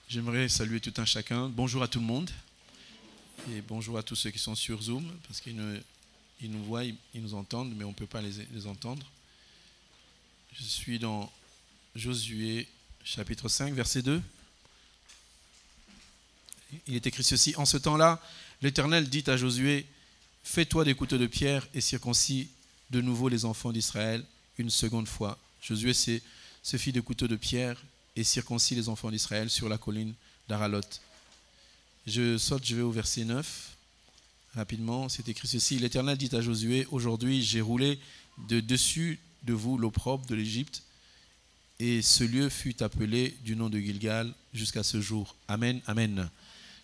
J'aimerais saluer tout un chacun. Bonjour à tout le monde et bonjour à tous ceux qui sont sur Zoom parce qu'ils nous voient, ils nous entendent, mais on ne peut pas les entendre. Je suis dans Josué chapitre 5, verset 2. Il est écrit ceci: en ce temps-là, l'Éternel dit à Josué: fais-toi des couteaux de pierre et circoncis de nouveau les enfants d'Israël une seconde fois. Josué se fit des couteaux de pierre et circoncis les enfants d'Israël sur la colline d'Aralot. Je vais au verset 9. Rapidement, c'est écrit ceci: l'Éternel dit à Josué: aujourd'hui j'ai roulé de dessus de vous l'opprobre de l'Égypte, et ce lieu fut appelé du nom de Gilgal jusqu'à ce jour. Amen, amen.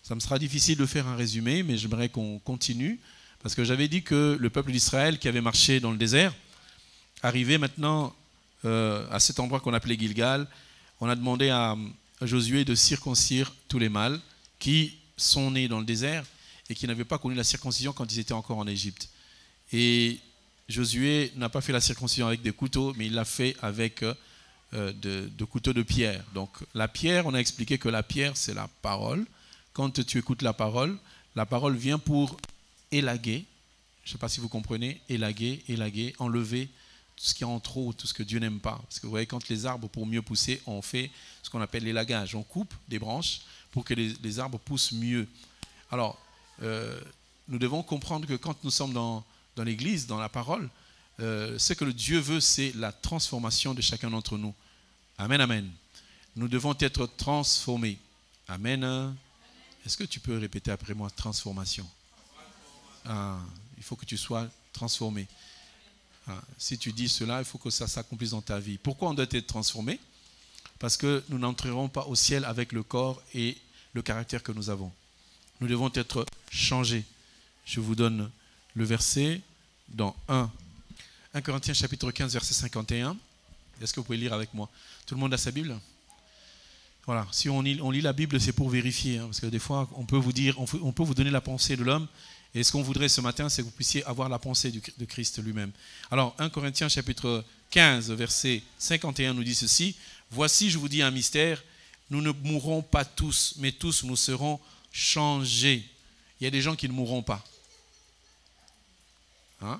Ça me sera difficile de faire un résumé, mais j'aimerais qu'on continue, parce que j'avais dit que le peuple d'Israël qui avait marché dans le désert arrivait maintenant à cet endroit qu'on appelait Gilgal. On a demandé à Josué de circoncire tous les mâles qui sont nés dans le désert et qui n'avaient pas connu la circoncision quand ils étaient encore en Égypte. Et Josué n'a pas fait la circoncision avec des couteaux, mais il l'a fait avec de couteaux de pierre. Donc la pierre, on a expliqué que la pierre, c'est la parole. Quand tu écoutes la parole vient pour élaguer. Je ne sais pas si vous comprenez, élaguer, enlever tout ce qui est en trop, tout ce que Dieu n'aime pas. Parce que vous voyez, quand les arbres, pour mieux pousser, on fait ce qu'on appelle l'élagage. On coupe des branches pour que les arbres poussent mieux. Alors, nous devons comprendre que quand nous sommes dans l'église, dans la parole, ce que le Dieu veut, c'est la transformation de chacun d'entre nous. Amen, amen. Nous devons être transformés. Amen. Est-ce que tu peux répéter après moi, transformation? Il faut que tu sois transformé. Si tu dis cela, il faut que ça s'accomplisse dans ta vie. Pourquoi on doit être transformé? Parce que nous n'entrerons pas au ciel avec le corps et le caractère que nous avons. Nous devons être changés. Je vous donne le verset dans 1 Corinthiens chapitre 15, verset 51. Est-ce que vous pouvez lire avec moi? Tout le monde a sa Bible? Voilà. Si on lit la Bible, c'est pour vérifier. Parce que des fois, on peut vous donner la pensée de l'homme. Et ce qu'on voudrait ce matin, c'est que vous puissiez avoir la pensée de Christ lui-même. Alors, 1 Corinthiens chapitre 15, verset 51 nous dit ceci: voici, je vous dis un mystère, nous ne mourrons pas tous, mais tous nous serons changés. Il y a des gens qui ne mourront pas.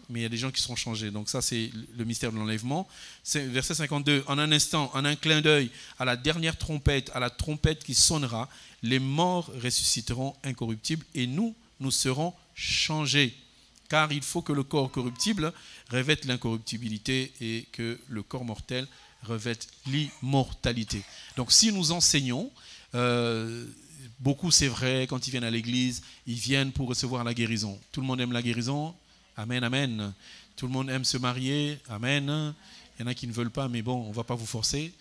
Mais il y a des gens qui seront changés. Donc ça, c'est le mystère de l'enlèvement. Verset 52, en un instant, en un clin d'œil, à la dernière trompette, à la trompette qui sonnera, les morts ressusciteront incorruptibles et nous serons changés. Car il faut que le corps corruptible revête l'incorruptibilité et que le corps mortel revête l'immortalité. Donc si nous enseignons, beaucoup c'est vrai, quand ils viennent à l'église, ils viennent pour recevoir la guérison. Tout le monde aime la guérison. Amen, amen. Tout le monde aime se marier. Amen. Il y en a qui ne veulent pas, mais bon, on ne va pas vous forcer.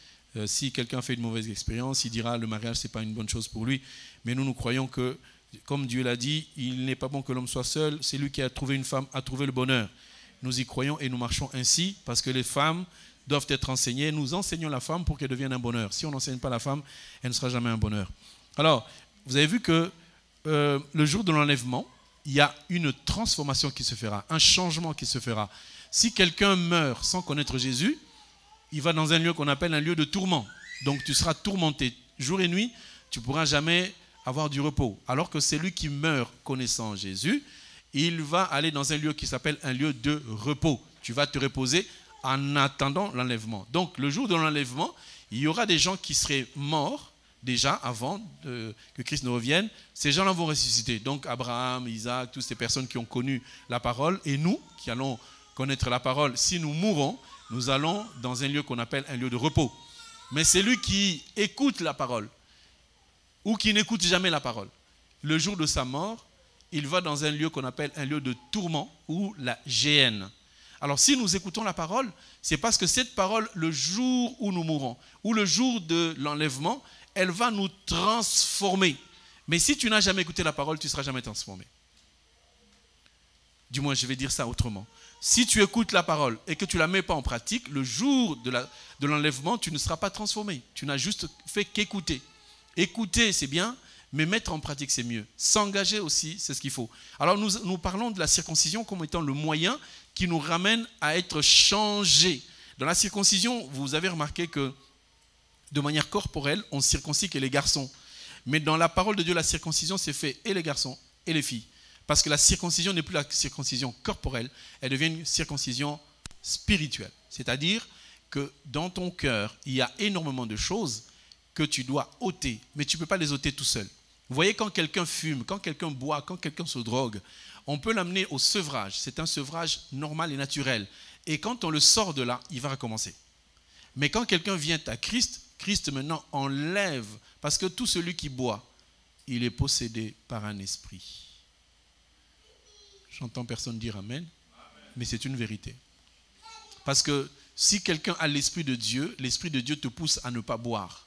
Si quelqu'un fait une mauvaise expérience, il dira le mariage, ce n'est pas une bonne chose pour lui. Mais nous croyons que, comme Dieu l'a dit, il n'est pas bon que l'homme soit seul. C'est lui qui a trouvé une femme, a trouvé le bonheur. Nous y croyons et nous marchons ainsi parce que les femmes doivent être enseignées. Nous enseignons la femme pour qu'elle devienne un bonheur. Si on n'enseigne pas la femme, elle ne sera jamais un bonheur. Alors, vous avez vu que le jour de l'enlèvement, il y a une transformation qui se fera, un changement qui se fera. Si quelqu'un meurt sans connaître Jésus, il va dans un lieu qu'on appelle un lieu de tourment. Donc tu seras tourmenté jour et nuit, tu ne pourras jamais avoir du repos. Alors que celui qui meurt connaissant Jésus, il va aller dans un lieu qui s'appelle un lieu de repos. Tu vas te reposer en attendant l'enlèvement. Donc le jour de l'enlèvement, il y aura des gens qui seraient morts déjà avant que Christ ne revienne. Ces gens-là vont ressusciter. Donc Abraham, Isaac, toutes ces personnes qui ont connu la parole, et nous qui allons connaître la parole, si nous mourons, nous allons dans un lieu qu'on appelle un lieu de repos. Mais celui qui écoute la parole ou qui n'écoute jamais la parole, le jour de sa mort, il va dans un lieu qu'on appelle un lieu de tourment ou la géhenne. Alors si nous écoutons la parole, c'est parce que cette parole, le jour où nous mourrons, ou le jour de l'enlèvement, elle va nous transformer. Mais si tu n'as jamais écouté la parole, tu ne seras jamais transformé. Du moins, je vais dire ça autrement. Si tu écoutes la parole et que tu ne la mets pas en pratique, le jour de l'enlèvement, tu ne seras pas transformé. Tu n'as juste fait qu'écouter. Écouter, c'est bien, mais mettre en pratique, c'est mieux. S'engager aussi, c'est ce qu'il faut. Alors, nous parlons de la circoncision comme étant le moyen qui nous ramène à être changés. Dans la circoncision, vous avez remarqué que de manière corporelle, on ne circoncit que les garçons. Mais dans la parole de Dieu, la circoncision s'est fait et les garçons et les filles. Parce que la circoncision n'est plus la circoncision corporelle, elle devient une circoncision spirituelle. C'est-à-dire que dans ton cœur, il y a énormément de choses que tu dois ôter, mais tu ne peux pas les ôter tout seul. Vous voyez, quand quelqu'un fume, quand quelqu'un boit, quand quelqu'un se drogue, on peut l'amener au sevrage. C'est un sevrage normal et naturel. Et quand on le sort de là, il va recommencer. Mais quand quelqu'un vient à Christ, Christ maintenant enlève, parce que tout celui qui boit, il est possédé par un esprit. J'entends personne dire amen, mais c'est une vérité. Parce que si quelqu'un a l'esprit de Dieu te pousse à ne pas boire.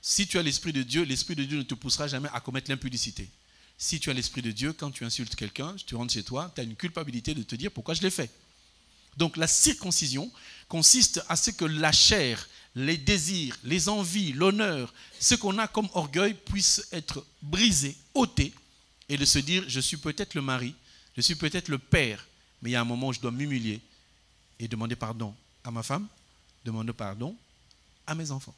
Si tu as l'esprit de Dieu ne te poussera jamais à commettre l'impudicité. Si tu as l'esprit de Dieu, quand tu insultes quelqu'un, tu rentres chez toi, tu as une culpabilité de te dire pourquoi je l'ai fait. Donc la circoncision consiste à ce que la chair, les désirs, les envies, l'honneur, ce qu'on a comme orgueil puisse être brisé, ôté, et de se dire je suis peut-être le mari, je suis peut-être le père, mais il y a un moment où je dois m'humilier et demander pardon à ma femme, demander pardon à mes enfants.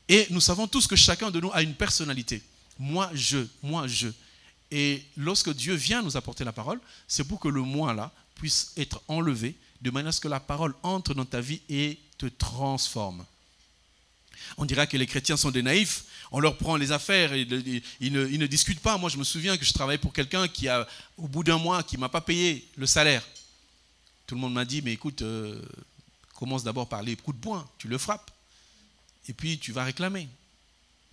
Et nous savons tous que chacun de nous a une personnalité. Moi, je. Et lorsque Dieu vient nous apporter la parole, c'est pour que le moi là puisse être enlevé, de manière à ce que la parole entre dans ta vie et te transforme. On dira que les chrétiens sont des naïfs, on leur prend les affaires, et ils ne discutent pas. Moi, je me souviens que je travaillais pour quelqu'un qui a, au bout d'un mois, qui ne m'a pas payé le salaire. Tout le monde m'a dit, mais écoute, commence d'abord par les coups de poing, tu le frappes, et puis tu vas réclamer.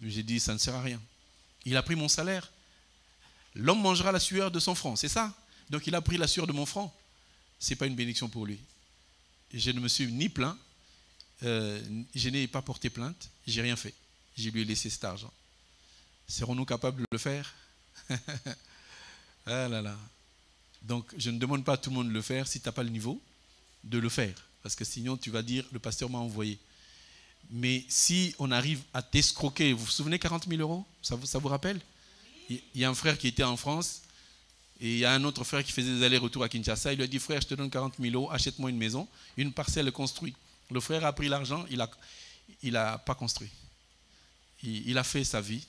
J'ai dit, ça ne sert à rien. Il a pris mon salaire. L'homme mangera la sueur de son front, c'est ça? Donc il a pris la sueur de mon front. Ce n'est pas une bénédiction pour lui. Je ne me suis ni plaint, je n'ai pas porté plainte, je n'ai rien fait. Je lui ai laissé cet argent. Serons-nous capables de le faire? Ah là là. Donc je ne demande pas à tout le monde de le faire si tu n'as pas le niveau de le faire. Parce que sinon tu vas dire, le pasteur m'a envoyé. Mais si on arrive à t'escroquer, vous vous souvenez 40 000 euros? Ça vous rappelle? Il y a un frère qui était en France et il y a un autre frère qui faisait des allers-retours à Kinshasa. Il lui a dit, frère, je te donne 40 000 euros, achète-moi une maison, une parcelle construite. Le frère a pris l'argent, il n'a pas construit. Il a fait sa vie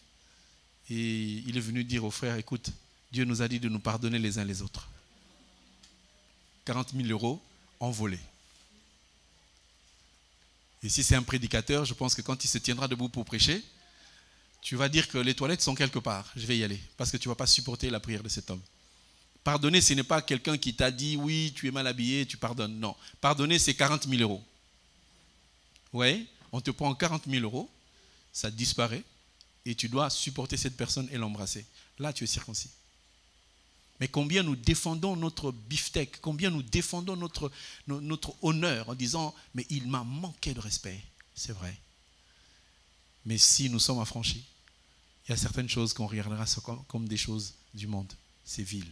et il est venu dire au frère, écoute, Dieu nous a dit de nous pardonner les uns les autres. 40 000 euros envolés. Et si c'est un prédicateur, je pense que quand il se tiendra debout pour prêcher, tu vas dire que les toilettes sont quelque part. Je vais y aller, parce que tu ne vas pas supporter la prière de cet homme. Pardonner, ce n'est pas quelqu'un qui t'a dit, oui, tu es mal habillé, tu pardonnes. Non, pardonner, c'est 40 000 euros. Oui, on te prend 40 000 euros, ça disparaît, et tu dois supporter cette personne et l'embrasser. Là, tu es circoncis. Mais combien nous défendons notre beefsteak, combien nous défendons notre honneur en disant « mais il m'a manqué de respect ». C'est vrai. Mais si nous sommes affranchis, il y a certaines choses qu'on regardera comme des choses du monde. C'est vil.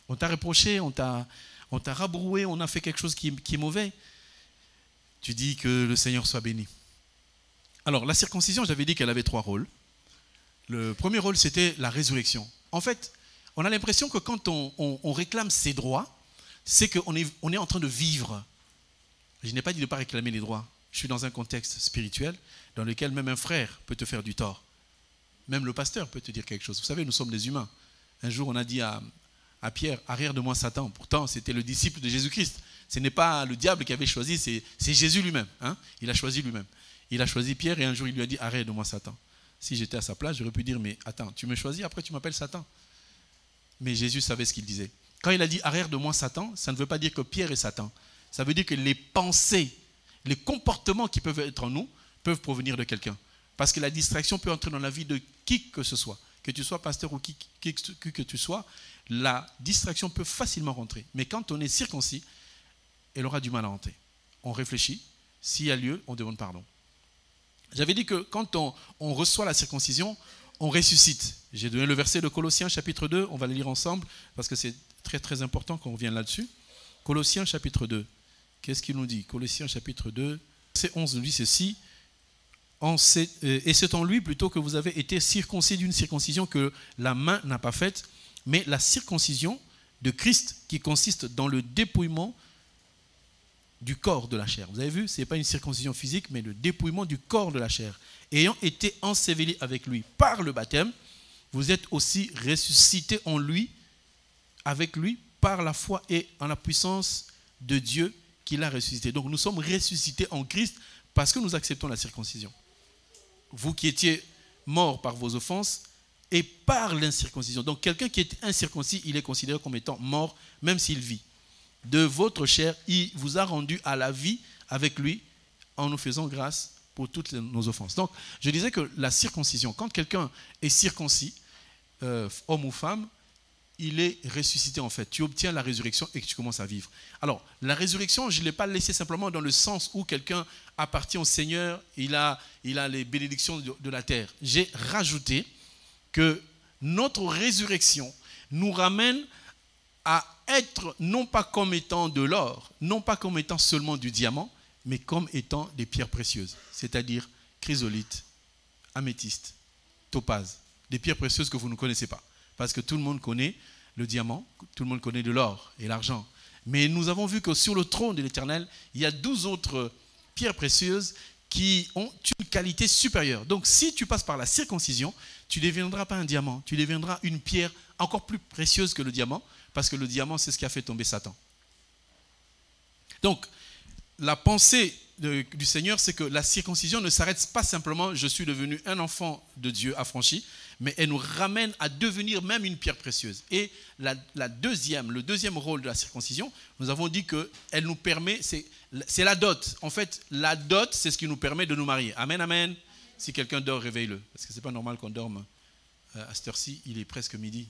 On t'a reproché, on t'a rabroué, on a fait quelque chose qui est mauvais. Tu dis que le Seigneur soit béni. Alors, la circoncision, j'avais dit qu'elle avait 3 rôles. Le premier rôle, c'était la résurrection. En fait, on a l'impression que quand on réclame ses droits, c'est qu'on est en train de vivre. Je n'ai pas dit de ne pas réclamer les droits. Je suis dans un contexte spirituel dans lequel même un frère peut te faire du tort. Même le pasteur peut te dire quelque chose. Vous savez, nous sommes des humains. Un jour, on a dit à Pierre, arrière de moi Satan. Pourtant, c'était le disciple de Jésus-Christ. Ce n'est pas le diable qui avait choisi, c'est Jésus lui-même. Hein? Il a choisi lui-même. Il a choisi Pierre et un jour, il lui a dit, arrière de moi Satan. Si j'étais à sa place, j'aurais pu dire, mais attends, tu me choisis, après tu m'appelles Satan. Mais Jésus savait ce qu'il disait. Quand il a dit, arrière de moi Satan, ça ne veut pas dire que Pierre est Satan. Ça veut dire que les pensées, les comportements qui peuvent être en nous, peuvent provenir de quelqu'un. Parce que la distraction peut entrer dans la vie de qui que ce soit. Que tu sois pasteur ou qui que tu sois, la distraction peut facilement rentrer. Mais quand on est circoncis, elle aura du mal à rentrer. On réfléchit, s'il y a lieu, on demande pardon. J'avais dit que quand on reçoit la circoncision, on ressuscite. J'ai donné le verset de Colossiens chapitre 2, on va le lire ensemble, parce que c'est très très important qu'on revienne là-dessus. Colossiens chapitre 2, qu'est-ce qu'il nous dit? Colossiens chapitre 2, verset 11 nous dit ceci, et c'est en lui plutôt que vous avez été circoncis d'une circoncision que la main n'a pas faite, mais la circoncision de Christ qui consiste dans le dépouillement du corps de la chair. Vous avez vu, ce n'est pas une circoncision physique, mais le dépouillement du corps de la chair. Ayant été ensevelis avec lui par le baptême, vous êtes aussi ressuscités en lui, avec lui, par la foi et en la puissance de Dieu qui l'a ressuscité. Donc nous sommes ressuscités en Christ parce que nous acceptons la circoncision. Vous qui étiez morts par vos offenses et par l'incirconcision. Donc quelqu'un qui est incirconcis, il est considéré comme étant mort, même s'il vit. De votre chair, il vous a rendu à la vie avec lui en nous faisant grâce pour toutes nos offenses. Donc, je disais que la circoncision, quand quelqu'un est circoncis, homme ou femme, il est ressuscité en fait. Tu obtiens la résurrection et que tu commences à vivre. Alors, la résurrection, je ne l'ai pas laissée simplement dans le sens où quelqu'un appartient au Seigneur, il a les bénédictions de la terre. J'ai rajouté que notre résurrection nous ramène à être non pas comme étant de l'or, non pas comme étant seulement du diamant, mais comme étant des pierres précieuses, c'est-à-dire chrysolite, améthyste, topaze, des pierres précieuses que vous ne connaissez pas. Parce que tout le monde connaît le diamant, tout le monde connaît de l'or et l'argent. Mais nous avons vu que sur le trône de l'Éternel, il y a 12 autres pierres précieuses qui ont une qualité supérieure. Donc si tu passes par la circoncision, tu ne deviendras pas un diamant, tu deviendras une pierre encore plus précieuse que le diamant, parce que le diamant, c'est ce qui a fait tomber Satan. Donc, la pensée du Seigneur, c'est que la circoncision ne s'arrête pas simplement « je suis devenu un enfant de Dieu affranchi », mais elle nous ramène à devenir même une pierre précieuse. Et le deuxième rôle de la circoncision, nous avons dit qu'elle nous permet, c'est la dot. En fait, la dot, c'est ce qui nous permet de nous marier. Amen, amen. Si quelqu'un dort, réveille-le. Parce que ce n'est pas normal qu'on dorme à cette heure-ci, il est presque midi.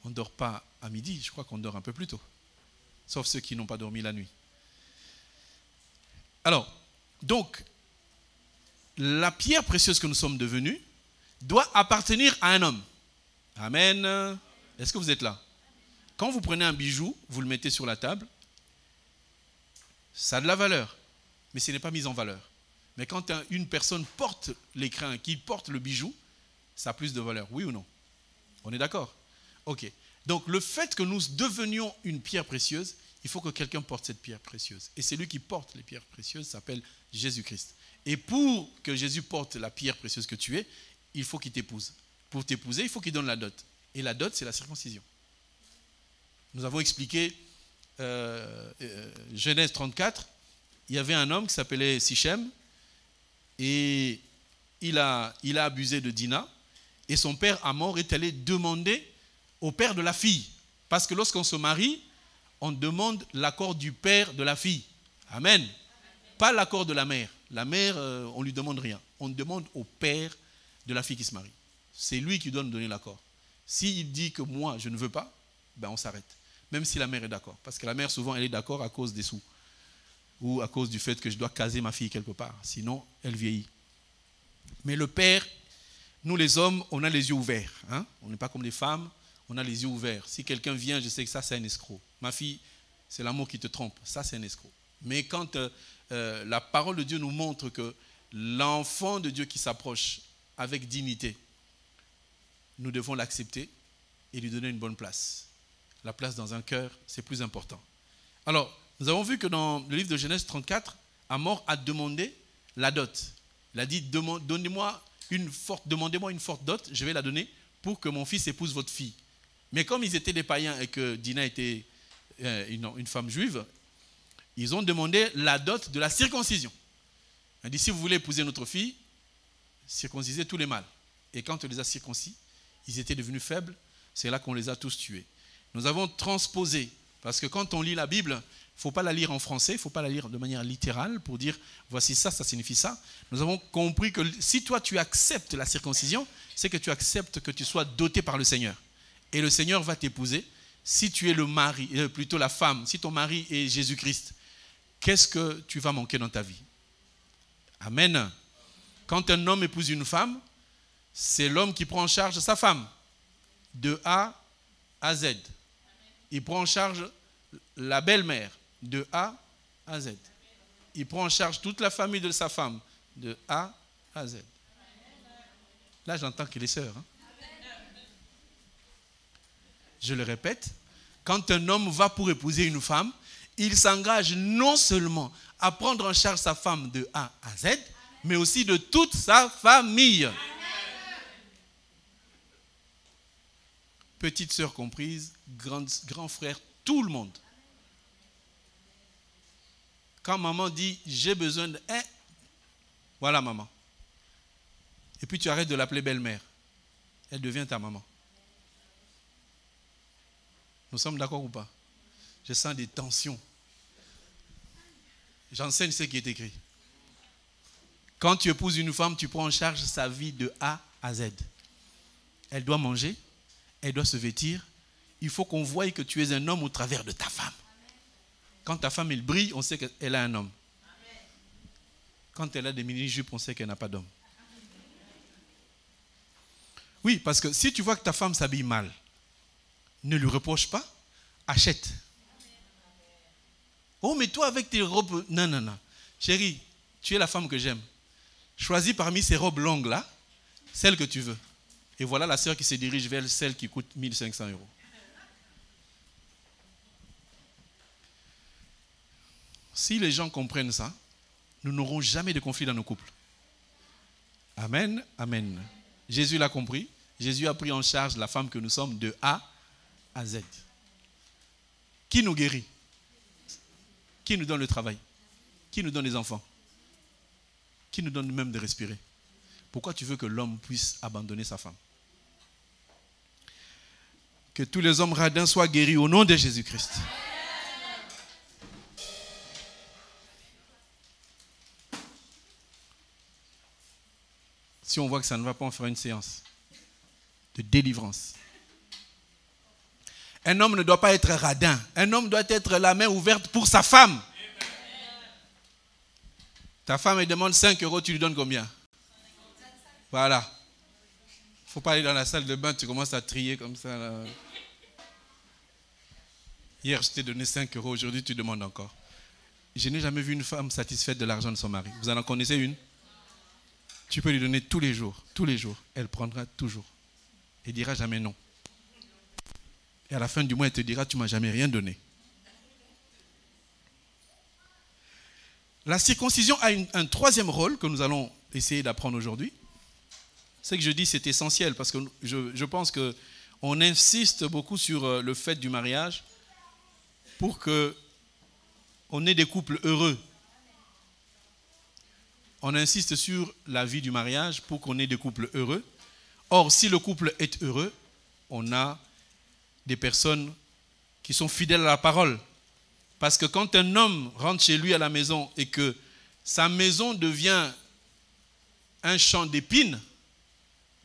On ne dort pas à midi, je crois qu'on dort un peu plus tôt. Sauf ceux qui n'ont pas dormi la nuit. Alors, donc, la pierre précieuse que nous sommes devenus doit appartenir à un homme. Amen. Est-ce que vous êtes là? Quand vous prenez un bijou, vous le mettez sur la table, ça a de la valeur, mais ce n'est pas mis en valeur. Mais quand une personne porte l'écrin, qui porte le bijou, ça a plus de valeur, oui ou non? On est d'accord? Ok. Donc le fait que nous devenions une pierre précieuse, il faut que quelqu'un porte cette pierre précieuse. Et celui qui porte les pierres précieuses s'appelle Jésus-Christ. Et pour que Jésus porte la pierre précieuse que tu es, il faut qu'il t'épouse. Pour t'épouser, il faut qu'il donne la dot. Et la dot, c'est la circoncision. Nous avons expliqué Genèse 34, il y avait un homme qui s'appelait Sichem, et il a abusé de Dina, et son père Hamor est allé demander au père de la fille. Parce que lorsqu'on se marie, on demande l'accord du père de la fille. Amen. Pas l'accord de la mère. La mère, on ne lui demande rien. On demande au père de la fille qui se marie. C'est lui qui doit nous donner l'accord. S'il dit que moi, je ne veux pas, ben on s'arrête. Même si la mère est d'accord. Parce que la mère, souvent, elle est d'accord à cause des sous. Ou à cause du fait que je dois caser ma fille quelque part. Sinon, elle vieillit. Mais le père, nous les hommes, on a les yeux ouverts. Hein? On n'est pas comme les femmes, on a les yeux ouverts. Si quelqu'un vient, je sais que ça, c'est un escroc. Ma fille, c'est l'amour qui te trompe. Ça, c'est un escroc. Mais quand la parole de Dieu nous montre que l'enfant de Dieu qui s'approche avec dignité, nous devons l'accepter et lui donner une bonne place. La place dans un cœur, c'est plus important. Alors, nous avons vu que dans le livre de Genèse 34, Hamor a demandé la dot. Il a dit, demandez-moi une forte dot, je vais la donner pour que mon fils épouse votre fille. Mais comme ils étaient des païens et que Dina était une femme juive, ils ont demandé la dot de la circoncision. Il a dit, si vous voulez épouser notre fille, circoncisez tous les mâles. Et quand on les a circoncis, ils étaient devenus faibles, c'est là qu'on les a tous tués. Nous avons transposé, parce que quand on lit la Bible, il ne faut pas la lire en français, il ne faut pas la lire de manière littérale pour dire, voici ça, ça signifie ça. Nous avons compris que si toi tu acceptes la circoncision, c'est que tu acceptes que tu sois doté par le Seigneur. Et le Seigneur va t'épouser. Si tu es le mari, plutôt la femme, si ton mari est Jésus-Christ, qu'est-ce que tu vas manquer dans ta vie? Amen. Quand un homme épouse une femme, c'est l'homme qui prend en charge sa femme, de A à Z. Il prend en charge la belle-mère, de A à Z. Il prend en charge toute la famille de sa femme, de A à Z. Là, j'entends que les sœurs. Hein. Je le répète, Quand un homme va pour épouser une femme, il s'engage non seulement à prendre en charge sa femme de A à Z, mais aussi de toute sa famille. Petite sœur comprise, grand frère, tout le monde. Quand maman dit, j'ai besoin de... voilà maman. Et puis tu arrêtes de l'appeler belle-mère. Elle devient ta maman. Nous sommes d'accord ou pas? Je sens des tensions. J'enseigne ce qui est écrit. Quand tu épouses une femme, tu prends en charge sa vie de A à Z. Elle doit manger, elle doit se vêtir. Il faut qu'on voie que tu es un homme au travers de ta femme. Quand ta femme elle brille, on sait qu'elle a un homme. Quand elle a des mini-jupes, on sait qu'elle n'a pas d'homme. Oui, parce que si tu vois que ta femme s'habille mal, ne lui reproche pas, achète. Oh, mais toi avec tes robes... Non, non, non. Chérie, tu es la femme que j'aime. Choisis parmi ces robes longues-là, celle que tu veux. Et voilà la sœur qui se dirige vers celle qui coûte 1500 €. Si les gens comprennent ça, nous n'aurons jamais de conflit dans nos couples. Amen, amen. Jésus l'a compris. Jésus a pris en charge la femme que nous sommes de A à Z. Qui nous guérit? Qui nous donne le travail? Qui nous donne les enfants? Qui nous donne même de respirer? Pourquoi tu veux que l'homme puisse abandonner sa femme? Que tous les hommes radins soient guéris au nom de Jésus-Christ. Si on voit que ça ne va pas, on fera une séance de délivrance. Un homme ne doit pas être radin. Un homme doit être la main ouverte pour sa femme. Ta femme, elle demande 5 €, tu lui donnes combien? Voilà. Il ne faut pas aller dans la salle de bain, tu commences à trier comme ça. Là. Hier, je t'ai donné 5 €, aujourd'hui, tu demandes encore. Je n'ai jamais vu une femme satisfaite de l'argent de son mari. Vous en connaissez une? Tu peux lui donner tous les jours. Elle prendra toujours. Elle ne dira jamais non. Et à la fin du mois, elle te dira, tu ne m'as jamais rien donné. La circoncision a un troisième rôle que nous allons essayer d'apprendre aujourd'hui. Ce que je dis, c'est essentiel parce que je pense qu'on insiste beaucoup sur le fait du mariage pour qu'on ait des couples heureux. On insiste sur la vie du mariage pour qu'on ait des couples heureux. Or, si le couple est heureux, on a des personnes qui sont fidèles à la parole. Parce que quand un homme rentre chez lui à la maison et que sa maison devient un champ d'épines,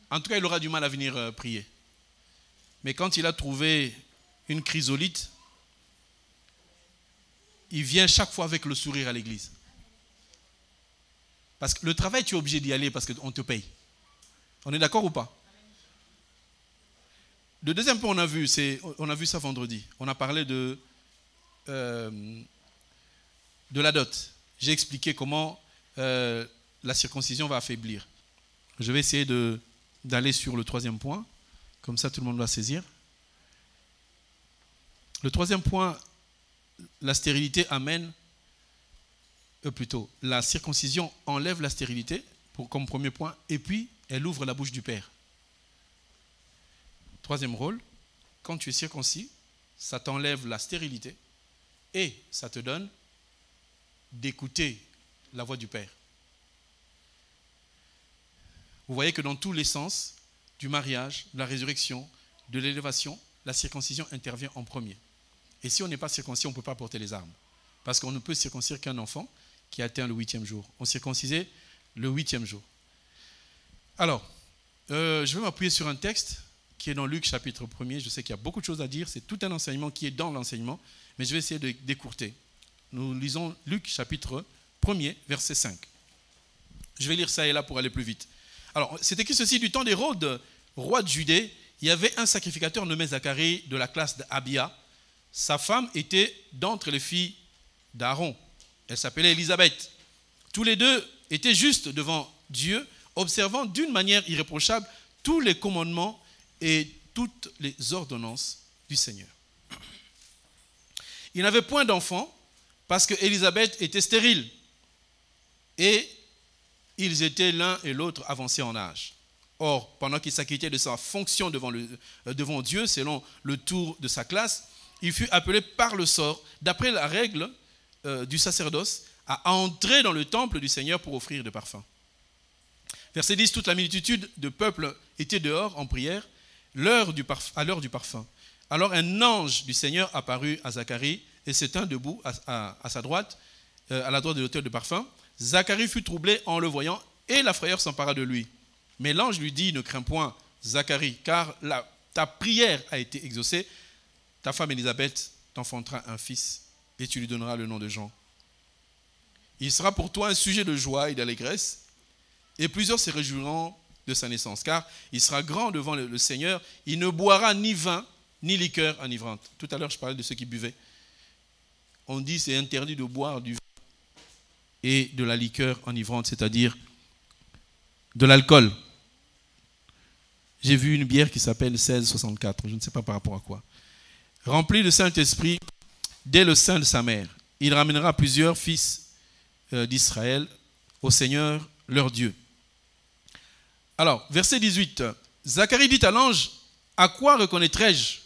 en tout cas, il aura du mal à venir prier. Mais quand il a trouvé une chrysolite, il vient chaque fois avec le sourire à l'église. Parce que le travail, tu es obligé d'y aller parce qu'on te paye. On est d'accord ou pas? Le deuxième point, on a vu ça vendredi. On a parlé de la dot. J'ai expliqué comment la circoncision va affaiblir. Je vais essayer d'aller sur le troisième point. Comme ça, tout le monde va saisir. Le troisième point, la stérilité amène... plutôt, la circoncision enlève la stérilité comme premier point, et puis elle ouvre la bouche du père. Troisième rôle, quand tu es circoncis, ça t'enlève la stérilité et ça te donne d'écouter la voix du père. Vous voyez que dans tous les sens du mariage, de la résurrection, de l'élévation, la circoncision intervient en premier. Et si on n'est pas circoncis, on ne peut pas porter les armes. Parce qu'on ne peut circoncire qu'un enfant qui a atteint le 8e jour. On circoncisait le 8e jour. Alors, je vais m'appuyer sur un texte qui est dans Luc chapitre 1er. Je sais qu'il y a beaucoup de choses à dire. C'est tout un enseignement qui est dans l'enseignement. Mais je vais essayer d'écourter. Nous lisons Luc chapitre 1er, verset 5. Je vais lire ça et là pour aller plus vite. Alors, c'est écrit ceci: du temps d'Hérode, roi de Judée, il y avait un sacrificateur nommé Zacharie de la classe d'Abia. Sa femme était d'entre les filles d'Aaron. Elle s'appelait Élisabeth. Tous les deux étaient justes devant Dieu, observant d'une manière irréprochable tous les commandements et toutes les ordonnances du Seigneur. Il n'avait point d'enfant parce qu'Élisabeth était stérile. Et ils étaient l'un et l'autre avancés en âge. Or, pendant qu'il s'acquittait de sa fonction devant Dieu, selon le tour de sa classe, il fut appelé par le sort, d'après la règle du sacerdoce, à entrer dans le temple du Seigneur pour offrir des parfums. Verset 10, toute la multitude de peuple était dehors en prière à l'heure du parfum. Alors un ange du Seigneur apparut à Zacharie et se tint debout à sa droite, à la droite de l'autel de parfum. Zacharie fut troublé en le voyant et la frayeur s'empara de lui. Mais l'ange lui dit, ne crains point, Zacharie, car ta prière a été exaucée. Ta femme Élisabeth t'enfantera un fils et tu lui donneras le nom de Jean. Il sera pour toi un sujet de joie et d'allégresse et plusieurs se réjouiront de sa naissance, car il sera grand devant le Seigneur. Il ne boira ni vin ni liqueur enivrante. Tout à l'heure, je parlais de ceux qui buvaient. On dit c'est interdit de boire du vin et de la liqueur enivrante, c'est-à-dire de l'alcool. J'ai vu une bière qui s'appelle 1664, je ne sais pas par rapport à quoi. Rempli de Saint-Esprit, dès le sein de sa mère, il ramènera plusieurs fils d'Israël au Seigneur leur Dieu. Alors, verset 18, Zacharie dit à l'ange, à quoi reconnaîtrai-je?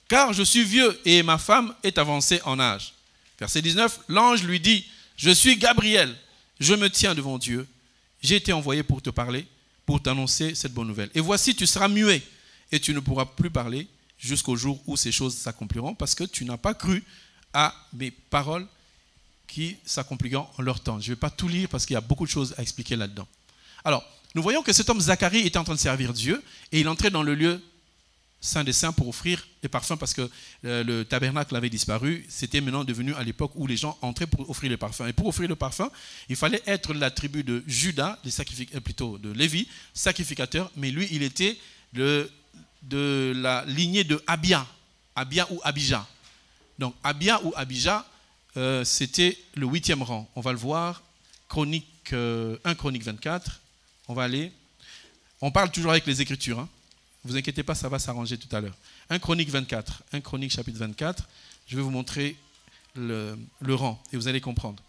Car je suis vieux et ma femme est avancée en âge. Verset 19, l'ange lui dit, je suis Gabriel, je me tiens devant Dieu. J'ai été envoyé pour te parler, pour t'annoncer cette bonne nouvelle. Et voici, tu seras muet et tu ne pourras plus parler jusqu'au jour où ces choses s'accompliront parce que tu n'as pas cru à mes paroles qui s'accompliront en leur temps. Je ne vais pas tout lire parce qu'il y a beaucoup de choses à expliquer là-dedans. Alors, nous voyons que cet homme Zacharie était en train de servir Dieu et il entrait dans le lieu saint des saints pour offrir les parfums parce que le tabernacle avait disparu. C'était maintenant devenu à l'époque où les gens entraient pour offrir les parfums. Et pour offrir le parfum, il fallait être de la tribu de Juda, plutôt de Lévi, sacrificateur, mais lui, il était de la lignée de Abia ou Abijah. Donc Abia ou Abijah, c'était le 8e rang. On va le voir, 1 Chronique 24. On va aller. On parle toujours avec les Écritures. Ne vous inquiétez pas, ça va s'arranger tout à l'heure. 1 Chronique 24. 1 Chronique chapitre 24. Je vais vous montrer le rang et vous allez comprendre.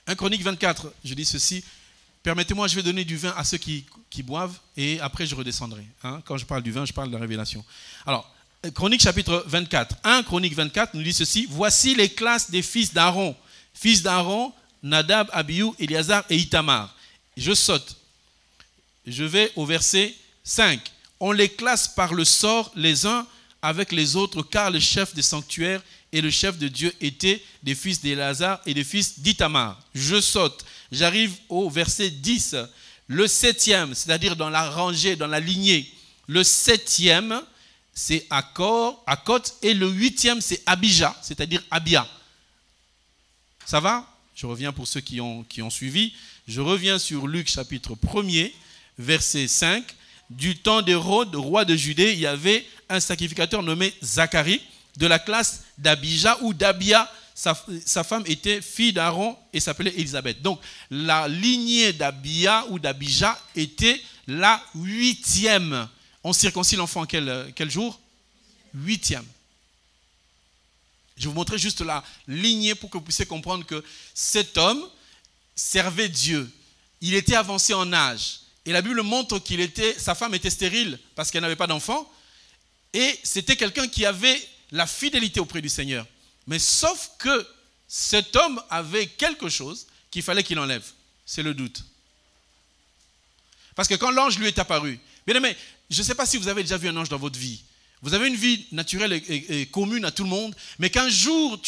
1 Chronique 24, je dis ceci. Permettez-moi, je vais donner du vin à ceux qui boivent et après je redescendrai. Quand je parle du vin, je parle de la révélation. Alors, Chronique chapitre 24. 1 Chronique 24 nous dit ceci. Voici les classes des fils d'Aaron. Fils d'Aaron, Nadab, Abihu, Éléazar et Itamar. Je saute. Je vais au verset 5. On les classe par le sort les uns avec les autres, car le chef des sanctuaires et le chef de Dieu étaient des fils d'Éléazar et des fils d'Itamar. Je saute. J'arrive au verset 10. Le 7e, c'est-à-dire dans la rangée, dans la lignée. Le 7e, c'est Akot, et le 8e, c'est Abijah, c'est-à-dire Abia. Ça va? Je reviens pour ceux qui ont suivi. Je reviens sur Luc chapitre 1er, verset 5. Du temps d'Hérode, roi de Judée, il y avait un sacrificateur nommé Zacharie, de la classe d'Abijah ou d'Abia. Sa femme était fille d'Aaron et s'appelait Élisabeth. Donc, la lignée d'Abia ou d'Abijah était la 8e. On circoncis l'enfant quel jour? 8e. Je vais vous montrer juste la lignée pour que vous puissiez comprendre que cet homme servait Dieu. Il était avancé en âge. Et la Bible montre sa femme était stérile parce qu'elle n'avait pas d'enfant. Et c'était quelqu'un qui avait la fidélité auprès du Seigneur. Mais sauf que cet homme avait quelque chose qu'il fallait qu'il enlève. C'est le doute. Parce que quand l'ange lui est apparu, bien aimé, je ne sais pas si vous avez déjà vu un ange dans votre vie. Vous avez une vie naturelle et commune à tout le monde, mais qu'un jour,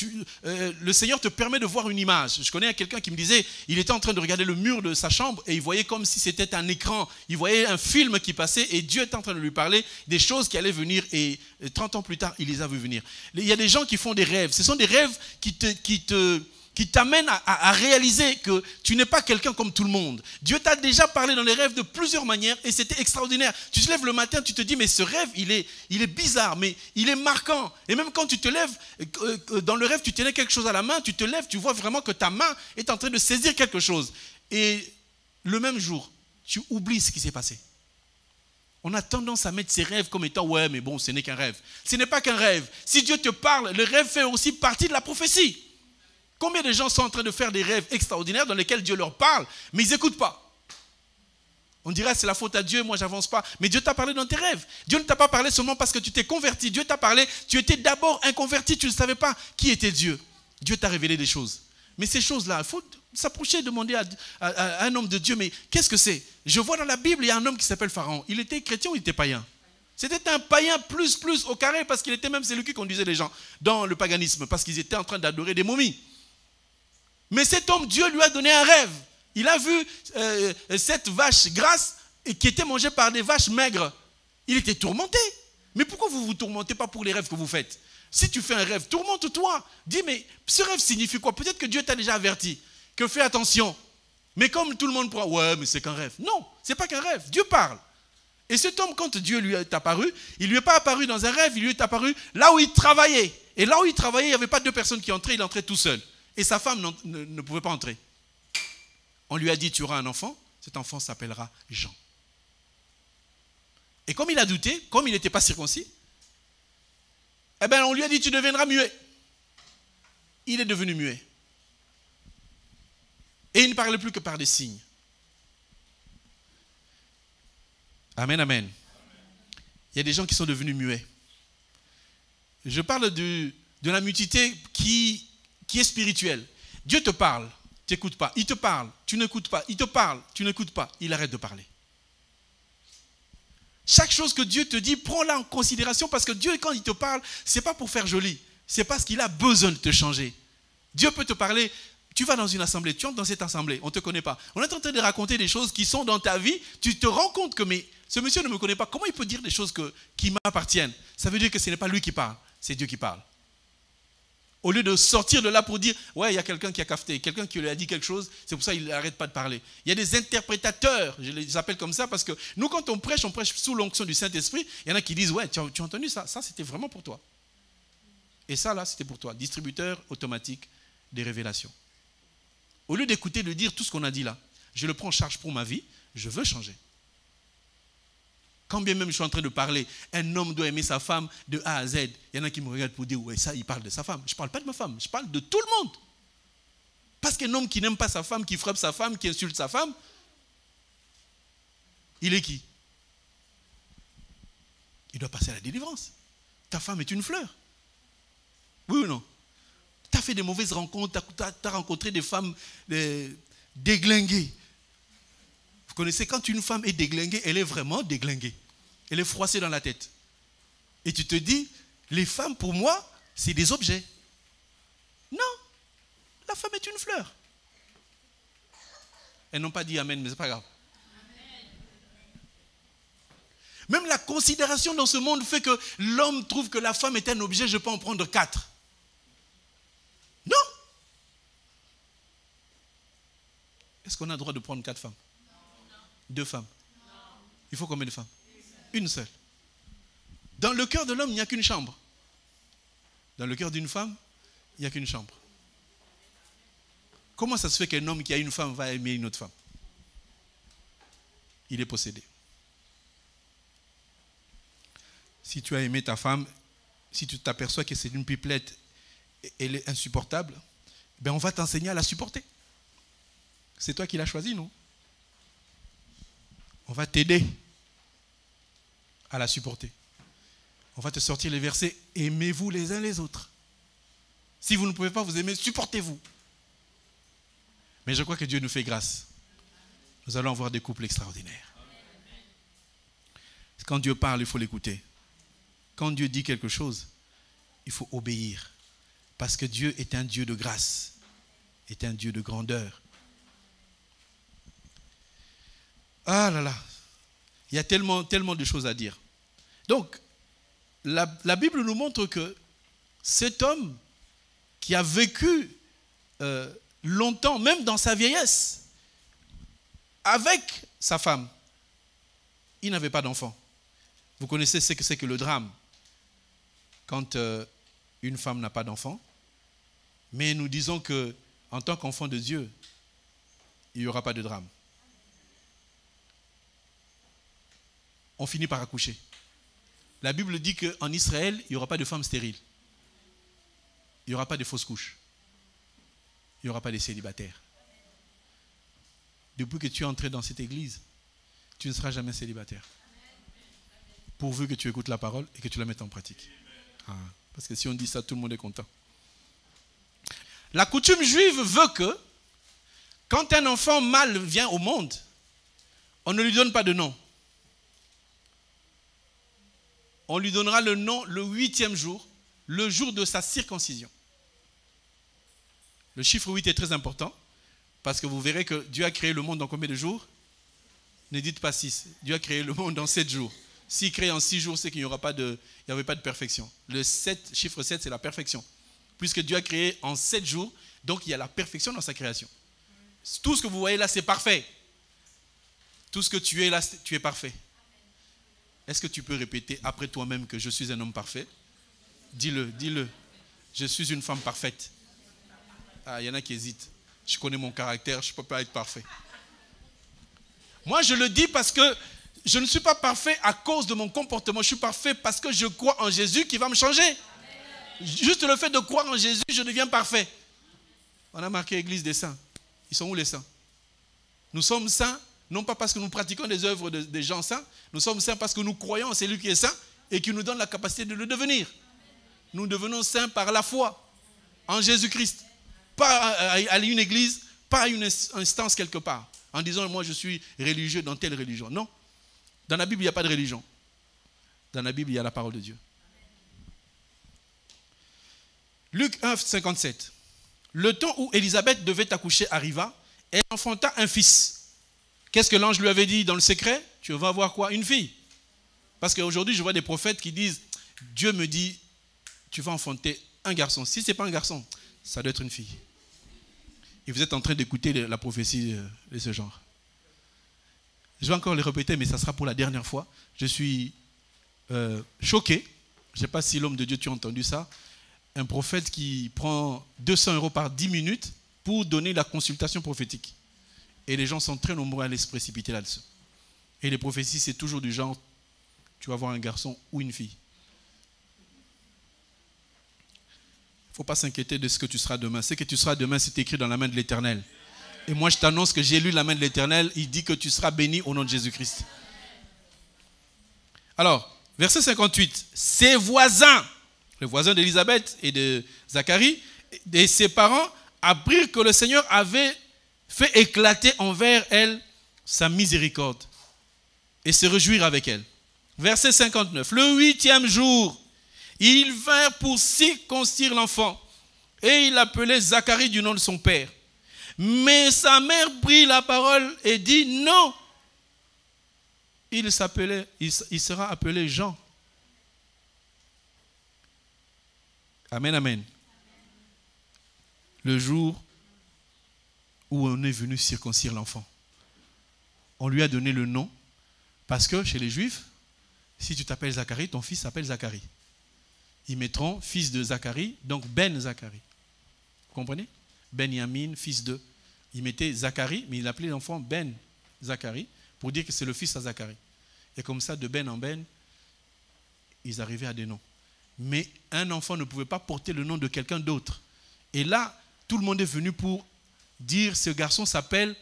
le Seigneur te permet de voir une image. Je connais quelqu'un qui me disait, il était en train de regarder le mur de sa chambre et il voyait comme si c'était un écran. Il voyait un film qui passait et Dieu était en train de lui parler des choses qui allaient venir et 30 ans plus tard, il les a vues venir. Il y a des gens qui font des rêves. Ce sont des rêves qui t'amènent à réaliser que tu n'es pas quelqu'un comme tout le monde. Dieu t'a déjà parlé dans les rêves de plusieurs manières et c'était extraordinaire. Tu te lèves le matin, tu te dis, mais ce rêve, il est bizarre, mais il est marquant. Et même quand tu te lèves, dans le rêve, tu tenais quelque chose à la main, tu te lèves, tu vois vraiment que ta main est en train de saisir quelque chose. Et le même jour, tu oublies ce qui s'est passé. On a tendance à mettre ses rêves comme étant, ouais, mais bon, ce n'est qu'un rêve. Ce n'est pas qu'un rêve. Si Dieu te parle, le rêve fait aussi partie de la prophétie. Combien de gens sont en train de faire des rêves extraordinaires dans lesquels Dieu leur parle, mais ils n'écoutent pas. On dirait c'est la faute à Dieu, moi j'avance pas. Mais Dieu t'a parlé dans tes rêves. Dieu ne t'a pas parlé seulement parce que tu t'es converti. Dieu t'a parlé, tu étais d'abord inconverti, tu ne savais pas qui était Dieu. Dieu t'a révélé des choses. Mais ces choses-là, il faut s'approcher et demander à un homme de Dieu, mais qu'est-ce que c'est? Je vois dans la Bible, il y a un homme qui s'appelle Pharaon. Il était chrétien ou il était païen? C'était un païen plus au carré parce qu'il était même celui qui conduisait les gens dans le paganisme parce qu'ils étaient en train d'adorer des momies. Mais cet homme, Dieu lui a donné un rêve. Il a vu cette vache grasse qui était mangée par des vaches maigres. Il était tourmenté. Mais pourquoi vous ne vous tourmentez pas pour les rêves que vous faites? Si tu fais un rêve, tourmente-toi. Dis, mais ce rêve signifie quoi? Peut-être que Dieu t'a déjà averti, que fais attention. Mais comme tout le monde prend, ouais, mais c'est qu'un rêve. Non, ce n'est pas qu'un rêve. Dieu parle. Et cet homme, quand Dieu lui est apparu, il ne lui est pas apparu dans un rêve, il lui est apparu là où il travaillait. Et là où il travaillait, il n'y avait pas deux personnes qui entraient, il entrait tout seul. Et sa femme ne pouvait pas entrer. On lui a dit, tu auras un enfant, cet enfant s'appellera Jean. Et comme il a douté, comme il n'était pas circoncis, eh bien on lui a dit, tu deviendras muet. Il est devenu muet. Et il ne parlait plus que par des signes. Amen, amen. Il y a des gens qui sont devenus muets. Je parle de la mutuité qui est spirituelle. Dieu te parle, tu n'écoutes pas. Il te parle, tu n'écoutes pas. Il te parle, tu n'écoutes pas. Il arrête de parler. Chaque chose que Dieu te dit, prends-la en considération parce que Dieu, quand il te parle, ce n'est pas pour faire joli. C'est parce qu'il a besoin de te changer. Dieu peut te parler. Tu vas dans une assemblée, tu entres dans cette assemblée, on ne te connaît pas. On est en train de raconter des choses qui sont dans ta vie. Tu te rends compte que mais, ce monsieur ne me connaît pas. Comment il peut dire des choses qui m'appartiennent? Ça veut dire que ce n'est pas lui qui parle, c'est Dieu qui parle. Au lieu de sortir de là pour dire, ouais, il y a quelqu'un qui a cafeté, quelqu'un qui lui a dit quelque chose, c'est pour ça qu'il n'arrête pas de parler. Il y a des interprétateurs, je les appelle comme ça, parce que nous, quand on prêche sous l'onction du Saint-Esprit. Il y en a qui disent, ouais, tu as entendu ça? Ça, c'était vraiment pour toi. Et ça, là, c'était pour toi. Distributeur automatique des révélations. Au lieu d'écouter, de dire tout ce qu'on a dit là, je le prends en charge pour ma vie, je veux changer. Quand bien même je suis en train de parler, un homme doit aimer sa femme de A à Z. Il y en a qui me regardent pour dire, ouais, ça, il parle de sa femme. Je ne parle pas de ma femme, je parle de tout le monde. Parce qu'un homme qui n'aime pas sa femme, qui frappe sa femme, qui insulte sa femme, il est qui? Il doit passer à la délivrance. Ta femme est une fleur. Oui ou non? Tu as fait des mauvaises rencontres, tu as rencontré des femmes déglinguées. Vous connaissez, quand une femme est déglinguée, elle est vraiment déglinguée. Elle est froissée dans la tête. Et tu te dis, les femmes, pour moi, c'est des objets. Non, la femme est une fleur. Elles n'ont pas dit amen, mais ce n'est pas grave. Même la considération dans ce monde fait que l'homme trouve que la femme est un objet, je peux en prendre 4. Non. Est-ce qu'on a le droit de prendre 4 femmes? 2 femmes. Il faut combien de femmes? Une seule. Dans le cœur de l'homme, il n'y a qu'une chambre. Dans le cœur d'une femme, il n'y a qu'une chambre. Comment ça se fait qu'un homme qui a une femme va aimer une autre femme? Il est possédé. Si tu as aimé ta femme, si tu t'aperçois que c'est une pipelette, elle est insupportable, ben on va t'enseigner à la supporter. C'est toi qui l'as choisie, non? On va t'aider à la supporter. On va te sortir les versets, aimez-vous les uns les autres. Si vous ne pouvez pas vous aimer, supportez-vous. Mais je crois que Dieu nous fait grâce. Nous allons avoir des couples extraordinaires. Quand Dieu parle, il faut l'écouter. Quand Dieu dit quelque chose, il faut obéir. Parce que Dieu est un Dieu de grâce, est un Dieu de grandeur. Ah là là, il y a tellement de choses à dire. Donc, la Bible nous montre que cet homme qui a vécu longtemps, même dans sa vieillesse, avec sa femme, il n'avait pas d'enfant. Vous connaissez ce que c'est que le drame quand une femme n'a pas d'enfant. Mais nous disons qu'en tant qu'enfant de Dieu, il n'y aura pas de drame. on finit par accoucher. La Bible dit qu'en Israël, il n'y aura pas de femmes stériles. Il n'y aura pas de fausses couches. Il n'y aura pas de célibataires. Depuis que tu es entré dans cette église, tu ne seras jamais célibataire. Pourvu que tu écoutes la parole et que tu la mettes en pratique. Parce que si on dit ça, tout le monde est content. La coutume juive veut que, quand un enfant mâle vient au monde, on ne lui donne pas de nom. On lui donnera le nom le 8e jour, le jour de sa circoncision. Le chiffre 8 est très important, parce que vous verrez que Dieu a créé le monde en combien de jours? Ne dites pas 6. Dieu a créé le monde en 7 jours. S'il crée en 6 jours, c'est qu'il n'y avait pas de perfection. Le chiffre 7, c'est la perfection. Puisque Dieu a créé en 7 jours, donc il y a la perfection dans sa création. Tout ce que vous voyez là, c'est parfait. Tout ce que tu es là, tu es parfait. Est-ce que tu peux répéter après toi-même que je suis un homme parfait? Dis-le, dis-le. Je suis une femme parfaite. Il y en a qui hésitent. Je connais mon caractère, je ne peux pas être parfait. Moi, je le dis parce que je ne suis pas parfait à cause de mon comportement. Je suis parfait parce que je crois en Jésus qui va me changer. Amen. Juste le fait de croire en Jésus, je deviens parfait. On a marqué Église des saints. Ils sont où les saints? Nous sommes saints, non pas parce que nous pratiquons des œuvres des gens saints. Nous sommes saints parce que nous croyons en celui qui est saint et qui nous donne la capacité de le devenir. Nous devenons saints par la foi en Jésus-Christ. Pas à une église, pas à une instance quelque part. En disant, moi je suis religieux dans telle religion. Non. Dans la Bible, il n'y a pas de religion. Dans la Bible, il y a la parole de Dieu. Luc 1, 57. Le temps où Élisabeth devait accoucher arriva, elle enfanta un fils. Qu'est-ce que l'ange lui avait dit dans le secret? Tu vas avoir quoi? Une fille. Parce qu'aujourd'hui, je vois des prophètes qui disent, Dieu me dit, tu vas enfanter un garçon. Si ce n'est pas un garçon, ça doit être une fille. Et vous êtes en train d'écouter la prophétie de ce genre. Je vais encore le répéter, mais ça sera pour la dernière fois. Je suis choqué. Je ne sais pas si l'homme de Dieu, tu as entendu ça. Un prophète qui prend 200 € par 10 minutes pour donner la consultation prophétique. Et les gens sont très nombreux à aller se précipiter là-dessus. Et les prophéties, c'est toujours du genre, tu vas voir un garçon ou une fille. Il ne faut pas s'inquiéter de ce que tu seras demain. Ce que tu seras demain, c'est écrit dans la main de l'Éternel. Et moi, je t'annonce que j'ai lu la main de l'Éternel. Il dit que tu seras béni au nom de Jésus-Christ. Alors, verset 58. Ses voisins, les voisins d'Élisabeth et de Zacharie, et ses parents apprirent que le Seigneur avait fait éclater envers elle sa miséricorde et se réjouir avec elle. Verset 59. Le 8e jour, ils vinrent pour circoncire l'enfant et il l'appelait Zacharie du nom de son père. Mais sa mère prit la parole et dit non. Il sera appelé Jean. Amen, amen. Le jour où on est venu circoncire l'enfant, on lui a donné le nom parce que chez les Juifs, si tu t'appelles Zacharie, ton fils s'appelle Zacharie. Ils mettront fils de Zacharie, donc Ben Zacharie. Vous comprenez? Benjamin, fils de. Il mettait Zacharie, mais il appelait l'enfant Ben Zacharie pour dire que c'est le fils à Zacharie. Et comme ça, de Ben en Ben, ils arrivaient à des noms. Mais un enfant ne pouvait pas porter le nom de quelqu'un d'autre. Et là, tout le monde est venu pour dire ce garçon s'appelle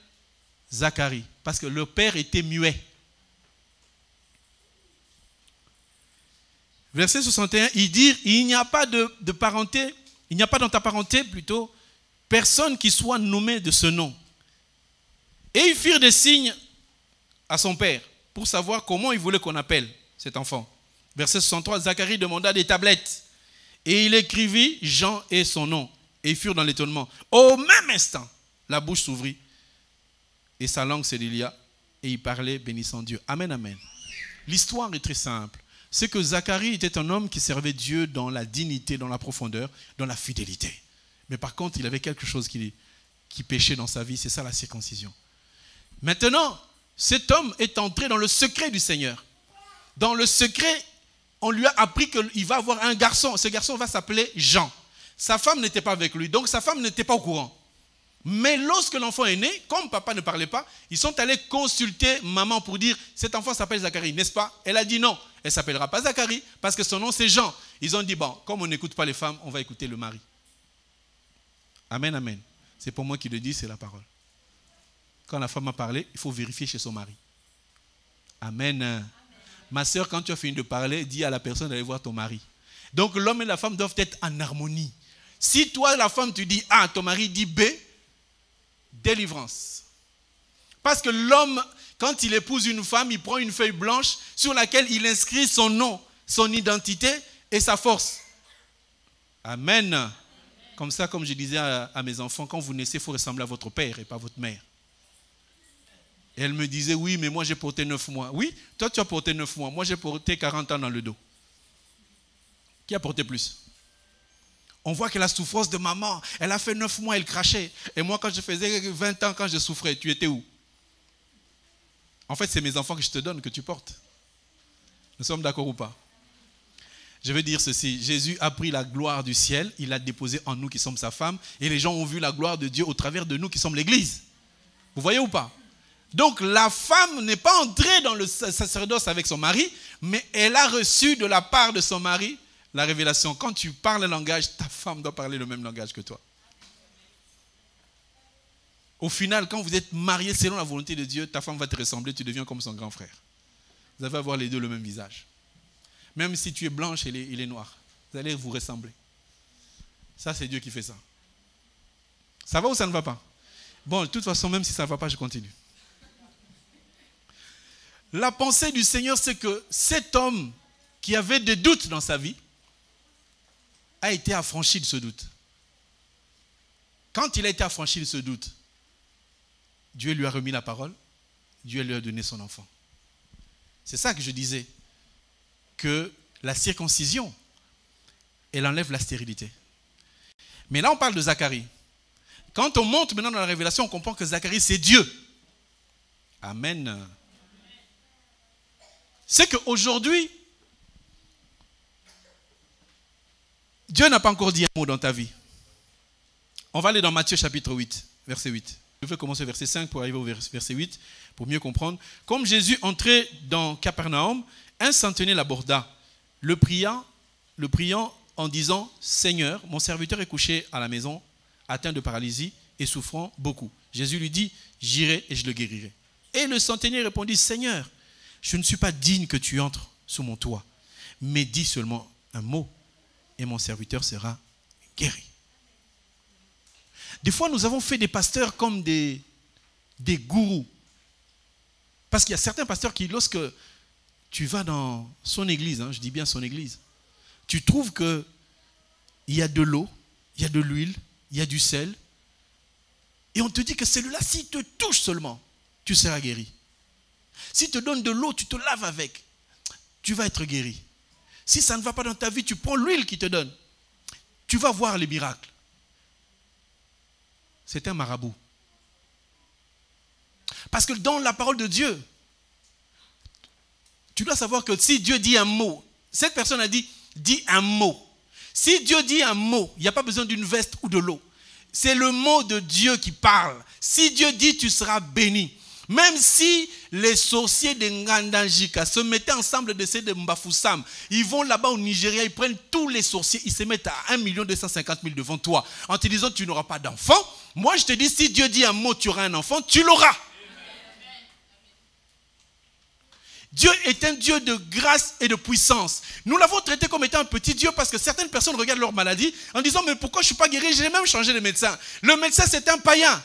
Zacharie, parce que le père était muet. Verset 61, il dit, il n'y a pas de parenté, il n'y a pas dans ta parenté plutôt, personne qui soit nommé de ce nom. Et ils firent des signes à son père pour savoir comment il voulait qu'on appelle cet enfant. Verset 63, Zacharie demanda des tablettes et il écrivit Jean et son nom. Et ils furent dans l'étonnement. Au même instant, la bouche s'ouvrit et sa langue se délia et il parlait bénissant Dieu. Amen, amen. L'histoire est très simple. C'est que Zacharie était un homme qui servait Dieu dans la dignité, dans la profondeur, dans la fidélité. Mais par contre, il avait quelque chose qui péchait dans sa vie, c'est ça la circoncision. Maintenant, cet homme est entré dans le secret du Seigneur. Dans le secret, on lui a appris qu'il va avoir un garçon. Ce garçon va s'appeler Jean. Sa femme n'était pas avec lui, donc sa femme n'était pas au courant. Mais lorsque l'enfant est né, comme papa ne parlait pas, ils sont allés consulter maman pour dire « cet enfant s'appelle Zacharie, n'est-ce pas ?» Elle a dit non, elle ne s'appellera pas Zacharie parce que son nom c'est Jean. Ils ont dit bon, comme on n'écoute pas les femmes, on va écouter le mari. Amen, amen. C'est pour moi qui le dis, c'est la parole. Quand la femme a parlé, il faut vérifier chez son mari. Amen. Amen. Ma soeur, quand tu as fini de parler, dis à la personne d'aller voir ton mari. Donc l'homme et la femme doivent être en harmonie. Si toi, la femme, tu dis A, ton mari dit B, délivrance. Parce que l'homme, quand il épouse une femme, il prend une feuille blanche sur laquelle il inscrit son nom, son identité et sa force. Amen. Comme ça, comme je disais à mes enfants, quand vous naissez, il faut ressembler à votre père et pas à votre mère. Et elle me disait, oui, mais moi j'ai porté 9 mois. Oui, toi tu as porté 9 mois. Moi j'ai porté 40 ans dans le dos. Qui a porté plus? On voit que la souffrance de maman, elle a fait 9 mois, elle crachait. Et moi, quand je faisais 20 ans, quand je souffrais, tu étais où? En fait, c'est mes enfants que je te donne, que tu portes. Nous sommes d'accord ou pas? Je veux dire ceci, Jésus a pris la gloire du ciel, il l'a déposée en nous qui sommes sa femme, et les gens ont vu la gloire de Dieu au travers de nous qui sommes l'église. Vous voyez ou pas? Donc la femme n'est pas entrée dans le sacerdoce avec son mari, mais elle a reçu de la part de son mari la révélation. Quand tu parles un langage, ta femme doit parler le même langage que toi. Au final, quand vous êtes mariés selon la volonté de Dieu, ta femme va te ressembler, tu deviens comme son grand frère. Vous allez avoir les deux le même visage. Même si tu es blanche et il est noir, vous allez vous ressembler. Ça, c'est Dieu qui fait ça. Ça va ou ça ne va pas? Bon, de toute façon, même si ça ne va pas, je continue. La pensée du Seigneur, c'est que cet homme qui avait des doutes dans sa vie a été affranchi de ce doute. Quand il a été affranchi de ce doute, Dieu lui a remis la parole, Dieu lui a donné son enfant. C'est ça que je disais, que la circoncision, elle enlève la stérilité. Mais là, on parle de Zacharie. Quand on monte maintenant dans la révélation, on comprend que Zacharie, c'est Dieu. Amen. C'est qu'aujourd'hui, Dieu n'a pas encore dit un mot dans ta vie. On va aller dans Matthieu chapitre 8, verset 8. Je vais commencer verset 5 pour arriver au verset 8, pour mieux comprendre. Comme Jésus entrait dans Capernaum, un centenier l'aborda, le priant en disant « Seigneur, mon serviteur est couché à la maison, atteint de paralysie et souffrant beaucoup. » Jésus lui dit « J'irai et je le guérirai. » Et le centenier répondit « Seigneur, je ne suis pas digne que tu entres sous mon toit, mais dis seulement un mot et mon serviteur sera guéri. » Des fois, nous avons fait des pasteurs comme des gourous. Parce qu'il y a certains pasteurs qui, lorsque tu vas dans son église, je dis bien son église, tu trouves qu'il y a de l'eau, il y a de l'huile, il y a du sel. Et on te dit que celui-là, s'il te touche seulement, tu seras guéri. S'il te donne de l'eau, tu te laves avec, tu vas être guéri. Si ça ne va pas dans ta vie, tu prends l'huile qu'il te donne. Tu vas voir les miracles. C'est un marabout. Parce que dans la parole de Dieu, tu dois savoir que si Dieu dit un mot, cette personne a dit un mot. Si Dieu dit un mot, il n'y a pas besoin d'une veste ou de l'eau. C'est le mot de Dieu qui parle. Si Dieu dit, tu seras béni. Même si les sorciers de Ngandajika se mettaient ensemble de ceux de Mbafoussam, ils vont là-bas au Nigeria, ils prennent tous les sorciers, ils se mettent à 1 250 000 devant toi, en te disant tu n'auras pas d'enfant. Moi je te dis, si Dieu dit un mot, tu auras un enfant, tu l'auras. Dieu est un Dieu de grâce et de puissance. Nous l'avons traité comme étant un petit Dieu parce que certaines personnes regardent leur maladie en disant mais pourquoi je ne suis pas guéri? J'ai même changé de médecin. Le médecin c'est un païen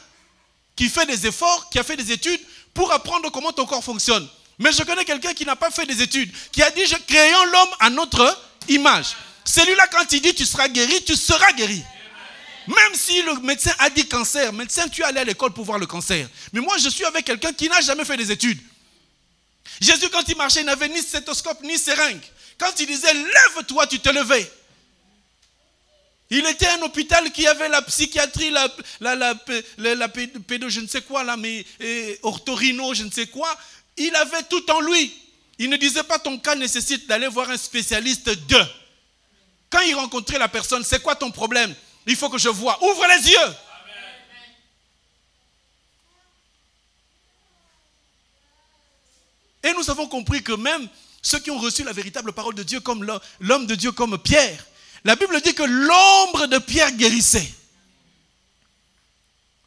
qui fait des efforts, qui a fait des études pour apprendre comment ton corps fonctionne. Mais je connais quelqu'un qui n'a pas fait des études, qui a dit créons l'homme à notre image. Celui-là quand il dit tu seras guéri, tu seras guéri. Même si le médecin a dit cancer, médecin tu es allé à l'école pour voir le cancer. Mais moi je suis avec quelqu'un qui n'a jamais fait des études. Jésus quand il marchait, il n'avait ni stéthoscope ni seringue. Quand il disait lève-toi, tu te levais. Il était un hôpital qui avait la psychiatrie, la pédo, je ne sais quoi, là, mais orthorhino, je ne sais quoi. Il avait tout en lui. Il ne disait pas ton cas nécessite d'aller voir un spécialiste de. Quand il rencontrait la personne, c'est quoi ton problème? Il faut que je voie. Ouvre les yeux. Amen. Et nous avons compris que même ceux qui ont reçu la véritable parole de Dieu, comme l'homme de Dieu, comme Pierre, la Bible dit que l'ombre de Pierre guérissait.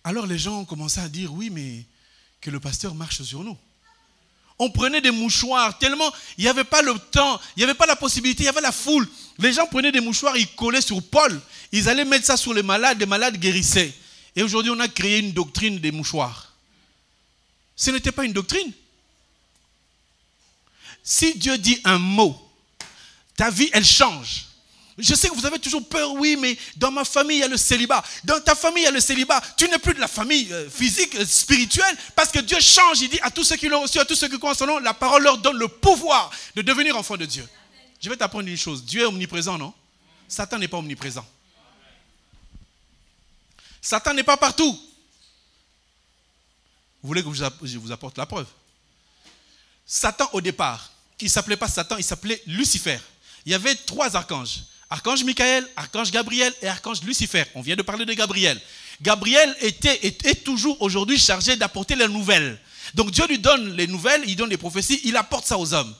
Alors les gens ont commencé à dire, oui, mais que le pasteur marche sur nous. On prenait des mouchoirs, tellement il n'y avait pas le temps, il n'y avait pas la possibilité, il y avait la foule. Les gens prenaient des mouchoirs, ils collaient sur Paul. Ils allaient mettre ça sur les malades guérissaient. Et aujourd'hui, on a créé une doctrine des mouchoirs. Ce n'était pas une doctrine. Si Dieu dit un mot, ta vie, elle change. Je sais que vous avez toujours peur, oui, mais dans ma famille, il y a le célibat. Dans ta famille, il y a le célibat. Tu n'es plus de la famille physique, spirituelle, parce que Dieu change. Il dit à tous ceux qui l'ont reçu, à tous ceux qui croient en son nom, la parole leur donne le pouvoir de devenir enfants de Dieu. Je vais t'apprendre une chose. Dieu est omniprésent, non? Satan n'est pas omniprésent. Satan n'est pas partout. Vous voulez que je vous apporte la preuve? Satan, au départ, il ne s'appelait pas Satan, il s'appelait Lucifer. Il y avait 3 archanges. Archange Michael, archange Gabriel et archange Lucifer. On vient de parler de Gabriel. Gabriel est toujours aujourd'hui chargé d'apporter les nouvelles. Donc Dieu lui donne les nouvelles, il donne les prophéties, il apporte ça aux hommes.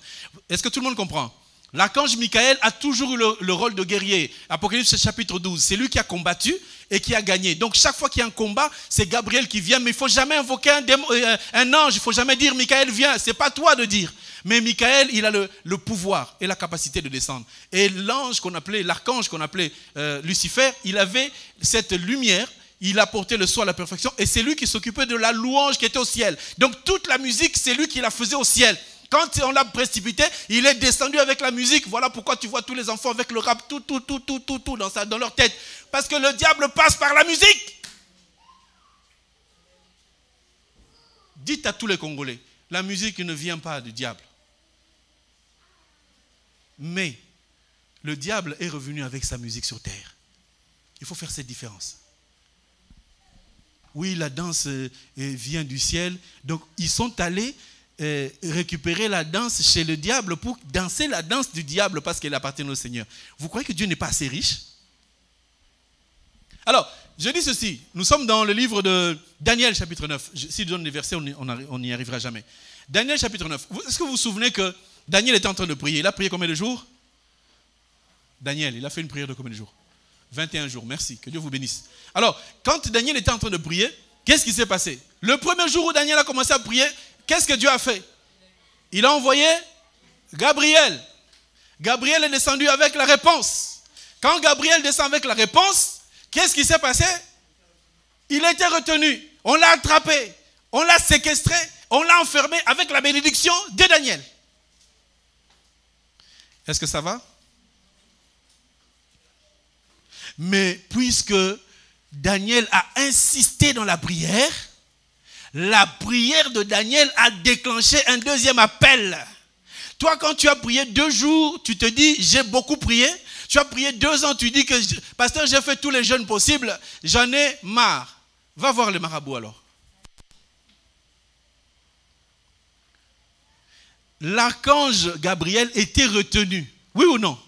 Est-ce que tout le monde comprend? L'archange Michael a toujours eu le rôle de guerrier. Apocalypse chapitre 12, c'est lui qui a combattu et qui a gagné. Donc chaque fois qu'il y a un combat, c'est Gabriel qui vient. Mais il ne faut jamais invoquer un ange, il ne faut jamais dire Michael vient. Ce n'est pas toi de dire. Mais Michael, il a le pouvoir et la capacité de descendre. Et l'ange qu'on appelait, l'archange qu'on appelait Lucifer, il avait cette lumière, il apportait le soin à la perfection. Et c'est lui qui s'occupait de la louange qui était au ciel. Donc toute la musique, c'est lui qui la faisait au ciel. Quand on l'a précipité, il est descendu avec la musique. Voilà pourquoi tu vois tous les enfants avec le rap, tout dans leur tête. Parce que le diable passe par la musique. Dites à tous les Congolais, la musique ne vient pas du diable. Mais le diable est revenu avec sa musique sur terre. Il faut faire cette différence. Oui, la danse vient du ciel. Donc, ils sont allés récupérer la danse chez le diable pour danser la danse du diable parce qu'elle appartient au Seigneur. Vous croyez que Dieu n'est pas assez riche? Alors, je dis ceci. Nous sommes dans le livre de Daniel, chapitre 9. Si je donne les versets, on n'y arrivera jamais. Daniel, chapitre 9. Est-ce que vous vous souvenez que Daniel était en train de prier? Il a prié combien de jours? Daniel, il a fait une prière de combien de jours? 21 jours, merci. Que Dieu vous bénisse. Alors, quand Daniel était en train de prier, qu'est-ce qui s'est passé? Le premier jour où Daniel a commencé à prier, qu'est-ce que Dieu a fait? Il a envoyé Gabriel. Gabriel est descendu avec la réponse. Quand Gabriel descend avec la réponse, qu'est-ce qui s'est passé? Il a été retenu. On l'a attrapé. On l'a séquestré. On l'a enfermé avec la bénédiction de Daniel. Est-ce que ça va? Mais puisque Daniel a insisté dans la prière de Daniel a déclenché un deuxième appel. Toi, quand tu as prié 2 jours, tu te dis, j'ai beaucoup prié. Tu as prié 2 ans, tu dis que, pasteur, j'ai fait tous les jeûnes possibles, j'en ai marre. Va voir le marabout alors. L'archange Gabriel était retenu. Oui ou non?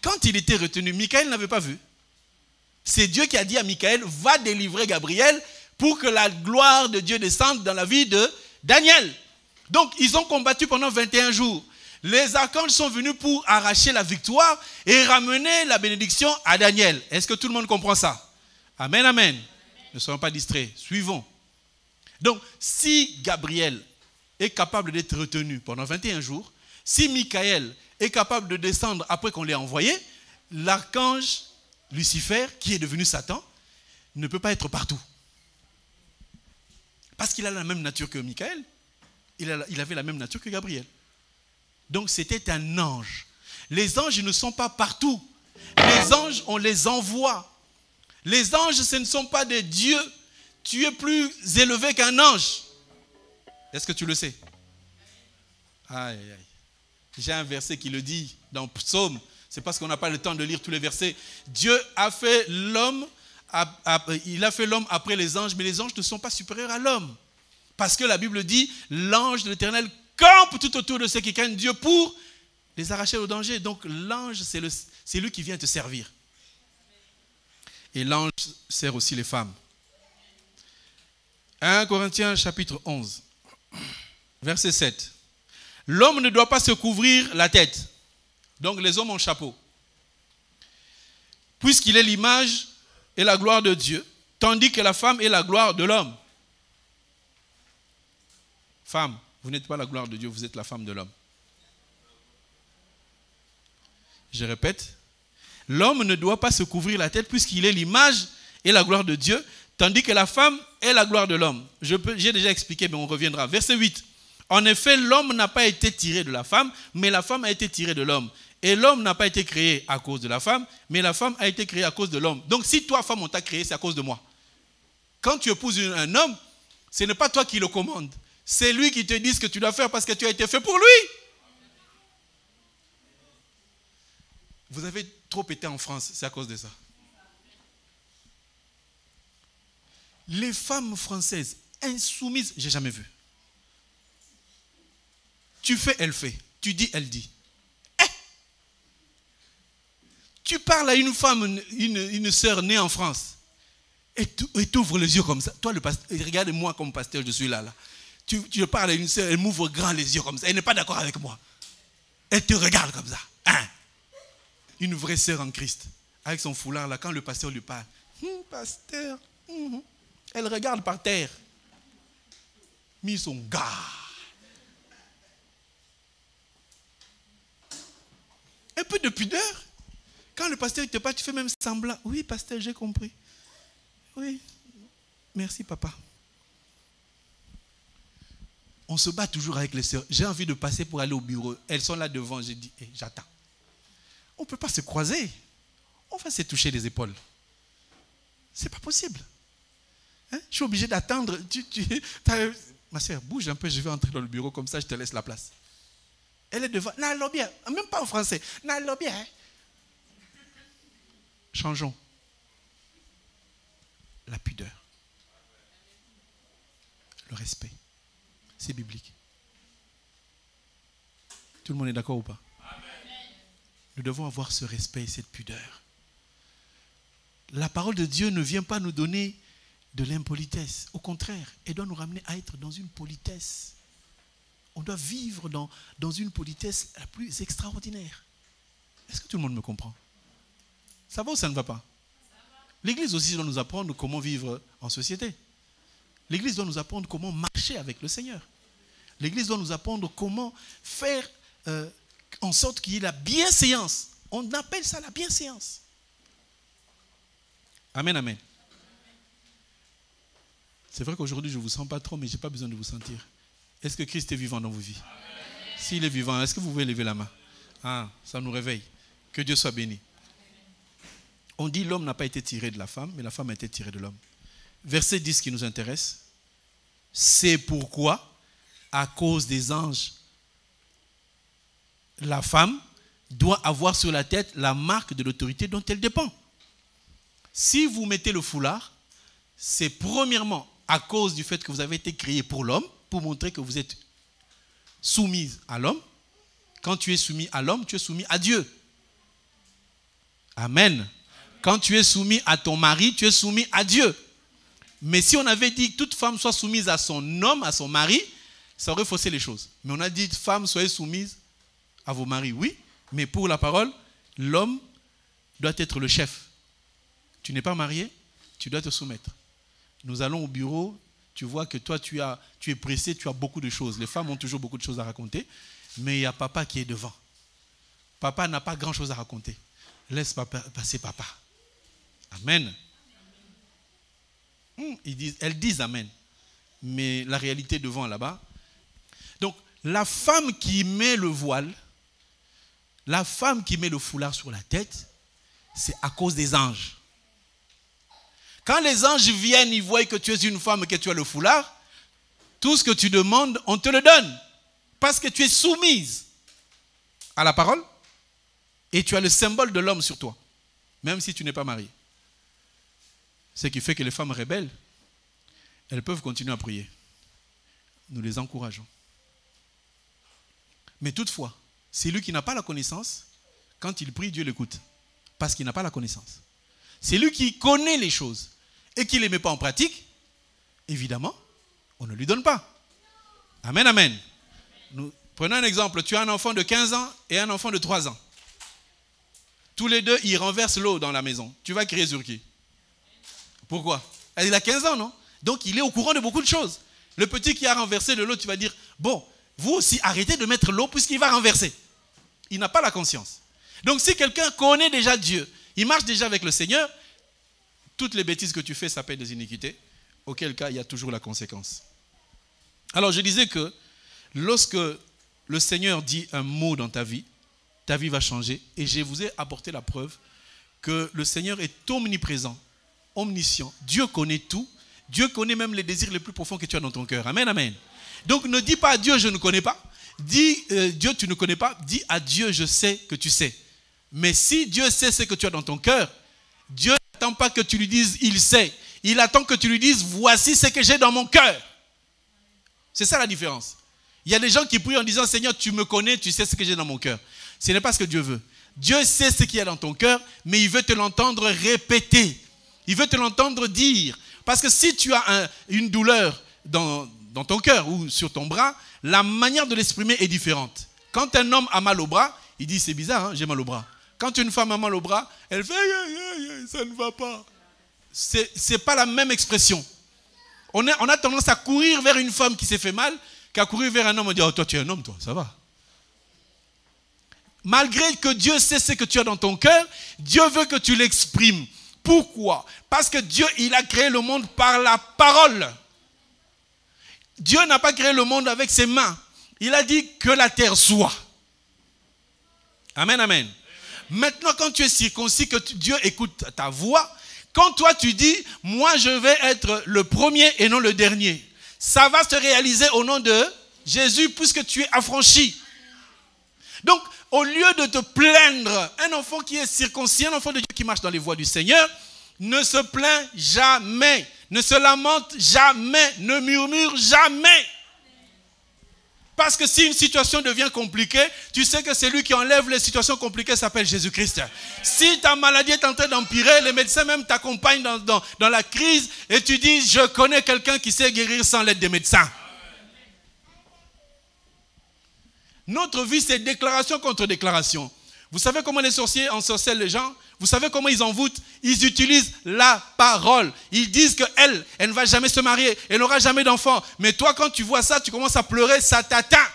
Quand il était retenu, Michael n'avait pas vu. C'est Dieu qui a dit à Michael, va délivrer Gabriel pour que la gloire de Dieu descende dans la vie de Daniel. Donc, ils ont combattu pendant 21 jours. Les archanges sont venus pour arracher la victoire et ramener la bénédiction à Daniel. Est-ce que tout le monde comprend ça? Amen, amen. Ne soyons pas distraits. Suivons. Donc, si Gabriel est capable d'être retenu pendant 21 jours, si Michael est capable de descendre après qu'on l'ait envoyé, l'archange Lucifer, qui est devenu Satan, ne peut pas être partout. Parce qu'il a la même nature que Michael. Il avait la même nature que Gabriel. Donc c'était un ange. Les anges ne sont pas partout. Les anges, on les envoie. Les anges, ce ne sont pas des dieux. Tu es plus élevé qu'un ange. Est-ce que tu le sais? Aïe, aïe. J'ai un verset qui le dit dans Psaume. C'est parce qu'on n'a pas le temps de lire tous les versets. Dieu a fait l'homme, il a fait l'homme après les anges, mais les anges ne sont pas supérieurs à l'homme. Parce que la Bible dit, l'ange de l'Éternel campe tout autour de ceux qui craignent Dieu pour les arracher au danger. Donc l'ange, c'est lui qui vient te servir. Et l'ange sert aussi les femmes. 1 Corinthiens chapitre 11, verset 7. L'homme ne doit pas se couvrir la tête. Donc les hommes ont chapeau. Puisqu'il est l'image et la gloire de Dieu, tandis que la femme est la gloire de l'homme. Femme, vous n'êtes pas la gloire de Dieu, vous êtes la femme de l'homme. Je répète, l'homme ne doit pas se couvrir la tête puisqu'il est l'image et la gloire de Dieu, tandis que la femme est la gloire de l'homme. J'ai déjà expliqué, mais on reviendra. Verset 8. En effet, l'homme n'a pas été tiré de la femme, mais la femme a été tirée de l'homme. Et l'homme n'a pas été créé à cause de la femme, mais la femme a été créée à cause de l'homme. Donc si toi, femme, on t'a créé, c'est à cause de moi. Quand tu épouses un homme, ce n'est pas toi qui le commandes. C'est lui qui te dit ce que tu dois faire parce que tu as été fait pour lui. Vous avez trop été en France, c'est à cause de ça. Les femmes françaises insoumises, j'ai jamais vu. Tu fais, elle fait. Tu dis, elle dit. Tu parles à une femme, une sœur née en France, et tu ouvres les yeux comme ça. Toi, regarde-moi comme pasteur, je suis là. Tu parles à une sœur, elle m'ouvre grand les yeux comme ça. Elle n'est pas d'accord avec moi. Elle te regarde comme ça. Une vraie sœur en Christ, avec son foulard là, quand le pasteur lui parle, pasteur, elle regarde par terre. Mis son gars. Un peu de pudeur. Quand le pasteur te parle, tu fais même semblant. Oui, pasteur, j'ai compris. Oui, merci papa. On se bat toujours avec les sœurs. J'ai envie de passer pour aller au bureau. Elles sont là devant. J'ai dit, j'attends. On ne peut pas se croiser. On va se toucher les épaules. C'est pas possible. Je suis obligé d'attendre. Ma soeur, bouge un peu, je vais entrer dans le bureau, comme ça je te laisse la place. Elle est devant. Bien. Même pas en français. Bien. Changeons. La pudeur. Le respect. C'est biblique. Tout le monde est d'accord ou pas? Nous devons avoir ce respect et cette pudeur. La parole de Dieu ne vient pas nous donner de l'impolitesse. Au contraire, elle doit nous ramener à être dans une politesse. On doit vivre dans une politesse la plus extraordinaire. Est-ce que tout le monde me comprend? Ça va ou ça ne va pas? L'Église aussi doit nous apprendre comment vivre en société. L'Église doit nous apprendre comment marcher avec le Seigneur. L'Église doit nous apprendre comment faire en sorte qu'il y ait la bienséance. On appelle ça la bienséance. Amen, amen. C'est vrai qu'aujourd'hui, je ne vous sens pas trop, mais je n'ai pas besoin de vous sentir. Est-ce que Christ est vivant dans vos vies? S'il est vivant, est-ce que vous pouvez lever la main? Ça nous réveille. Que Dieu soit béni. On dit l'homme n'a pas été tiré de la femme, mais la femme a été tirée de l'homme. Verset 10 qui nous intéresse. C'est pourquoi, à cause des anges, la femme doit avoir sur la tête la marque de l'autorité dont elle dépend. Si vous mettez le foulard, c'est premièrement à cause du fait que vous avez été créé pour l'homme, pour montrer que vous êtes soumise à l'homme. Quand tu es soumis à l'homme, tu es soumis à Dieu. Amen. Quand tu es soumis à ton mari, tu es soumis à Dieu. Mais si on avait dit que toute femme soit soumise à son homme, à son mari, ça aurait faussé les choses. Mais on a dit, femmes, soyez soumises à vos maris, oui. Mais pour la parole, l'homme doit être le chef. Tu n'es pas marié, tu dois te soumettre. Nous allons au bureau, tu vois que toi, tu es pressé, tu as beaucoup de choses. Les femmes ont toujours beaucoup de choses à raconter, mais il y a papa qui est devant. Papa n'a pas grand-chose à raconter. Laisse passer papa. Amen. Elles disent amen. Mais la réalité devant là-bas. Donc, la femme qui met le voile, la femme qui met le foulard sur la tête, c'est à cause des anges. Quand les anges viennent, ils voient que tu es une femme et que tu as le foulard, tout ce que tu demandes, on te le donne. Parce que tu es soumise à la parole et tu as le symbole de l'homme sur toi, même si tu n'es pas marié. Ce qui fait que les femmes rebelles, elles peuvent continuer à prier. Nous les encourageons. Mais toutefois, celui qui n'a pas la connaissance, quand il prie, Dieu l'écoute. Parce qu'il n'a pas la connaissance. Celui qui connaît les choses et qui ne les met pas en pratique, évidemment, on ne lui donne pas. Amen, amen. Prenons un exemple. Tu as un enfant de 15 ans et un enfant de 3 ans. Tous les deux, ils renversent l'eau dans la maison. Tu vas crier sur qui? Pourquoi? Il a 15 ans, non? Donc, il est au courant de beaucoup de choses. Le petit qui a renversé de l'eau, tu vas dire, bon, vous aussi, arrêtez de mettre l'eau puisqu'il va renverser. Il n'a pas la conscience. Donc, si quelqu'un connaît déjà Dieu, il marche déjà avec le Seigneur, toutes les bêtises que tu fais s'appellent des iniquités, auquel cas, il y a toujours la conséquence. Alors, je disais que lorsque le Seigneur dit un mot dans ta vie va changer. Et je vous ai apporté la preuve que le Seigneur est omniprésent, omniscient. Dieu connaît tout. Dieu connaît même les désirs les plus profonds que tu as dans ton cœur. Amen, amen. Donc ne dis pas à Dieu, je ne connais pas. Dis, Dieu, tu ne connais pas. Dis à Dieu, je sais que tu sais. Mais si Dieu sait ce que tu as dans ton cœur, Dieu n'attend pas que tu lui dises, il sait. Il attend que tu lui dises, voici ce que j'ai dans mon cœur. C'est ça la différence. Il y a des gens qui prient en disant, Seigneur, tu me connais, tu sais ce que j'ai dans mon cœur. Ce n'est pas ce que Dieu veut. Dieu sait ce qu'il y a dans ton cœur, mais il veut te l'entendre répéter. Il veut te l'entendre dire. Parce que si tu as une douleur dans ton cœur ou sur ton bras, la manière de l'exprimer est différente. Quand un homme a mal au bras, il dit, c'est bizarre, hein, j'ai mal au bras. Quand une femme a mal au bras, elle fait, ça ne va pas. Ce n'est pas la même expression. On a tendance à courir vers une femme qui s'est fait mal, qu'à courir vers un homme, on dit, oh, toi tu es un homme, toi, ça va. Malgré que Dieu sait ce que tu as dans ton cœur, Dieu veut que tu l'exprimes. Pourquoi? Parce que Dieu, il a créé le monde par la parole. Dieu n'a pas créé le monde avec ses mains. Il a dit que la terre soit. Amen, amen. Maintenant, quand tu es circoncis, que Dieu écoute ta voix, quand toi tu dis, moi je vais être le premier et non le dernier, ça va se réaliser au nom de Jésus puisque tu es affranchi. Donc, au lieu de te plaindre, un enfant qui est circoncis, un enfant de Dieu qui marche dans les voies du Seigneur, ne se plaint jamais, ne se lamente jamais, ne murmure jamais. Parce que si une situation devient compliquée, tu sais que celui qui enlève les situations compliquées s'appelle Jésus-Christ. Si ta maladie est en train d'empirer, les médecins même t'accompagnent dans la crise et tu dis, je connais quelqu'un qui sait guérir sans l'aide des médecins. Notre vie, c'est déclaration contre déclaration. Vous savez comment les sorciers ensorcellent les gens? Vous savez comment ils envoûtent? Ils utilisent la parole. Ils disent qu'elle ne va jamais se marier, elle n'aura jamais d'enfant. Mais toi, quand tu vois ça, tu commences à pleurer, ça t'atteint.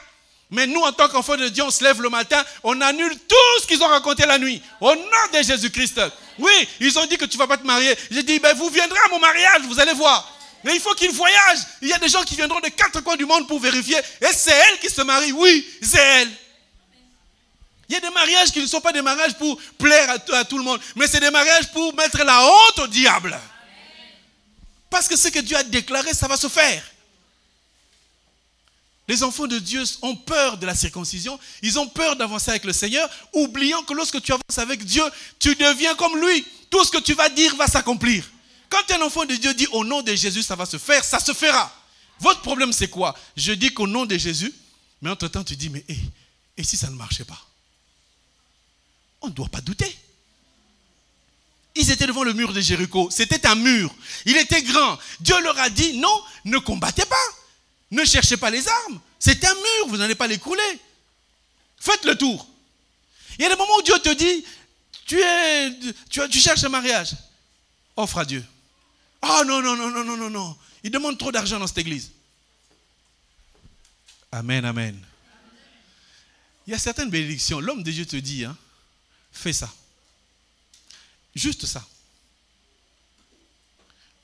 Mais nous, en tant qu'enfants de Dieu, on se lève le matin, on annule tout ce qu'ils ont raconté la nuit. Au nom de Jésus-Christ. Oui, ils ont dit que tu ne vas pas te marier. J'ai dit, ben, vous viendrez à mon mariage, vous allez voir. Mais il faut qu'ils voyagent. Il y a des gens qui viendront de 4 coins du monde pour vérifier. Et c'est elle qui se marie. Oui, c'est elle. Il y a des mariages qui ne sont pas des mariages pour plaire à tout le monde. Mais c'est des mariages pour mettre la honte au diable. Parce que ce que Dieu a déclaré, ça va se faire. Les enfants de Dieu ont peur de la circoncision. Ils ont peur d'avancer avec le Seigneur, oubliant que lorsque tu avances avec Dieu, tu deviens comme lui. Tout ce que tu vas dire va s'accomplir. Quand un enfant de Dieu dit au nom de Jésus, ça va se faire, ça se fera. Votre problème, c'est quoi? Je dis qu'au nom de Jésus, mais entre-temps, tu dis, mais et si ça ne marchait pas? On ne doit pas douter. Ils étaient devant le mur de Jéricho. C'était un mur. Il était grand. Dieu leur a dit, non, ne combattez pas. Ne cherchez pas les armes. C'est un mur, vous n'allez pas l'écrouler. Faites le tour. Il y a des moments où Dieu te dit, tu cherches un mariage. Offre à Dieu. Oh non. Il demande trop d'argent dans cette église. Amen, amen. Il y a certaines bénédictions. L'homme de Dieu te dit, hein, fais ça. Juste ça.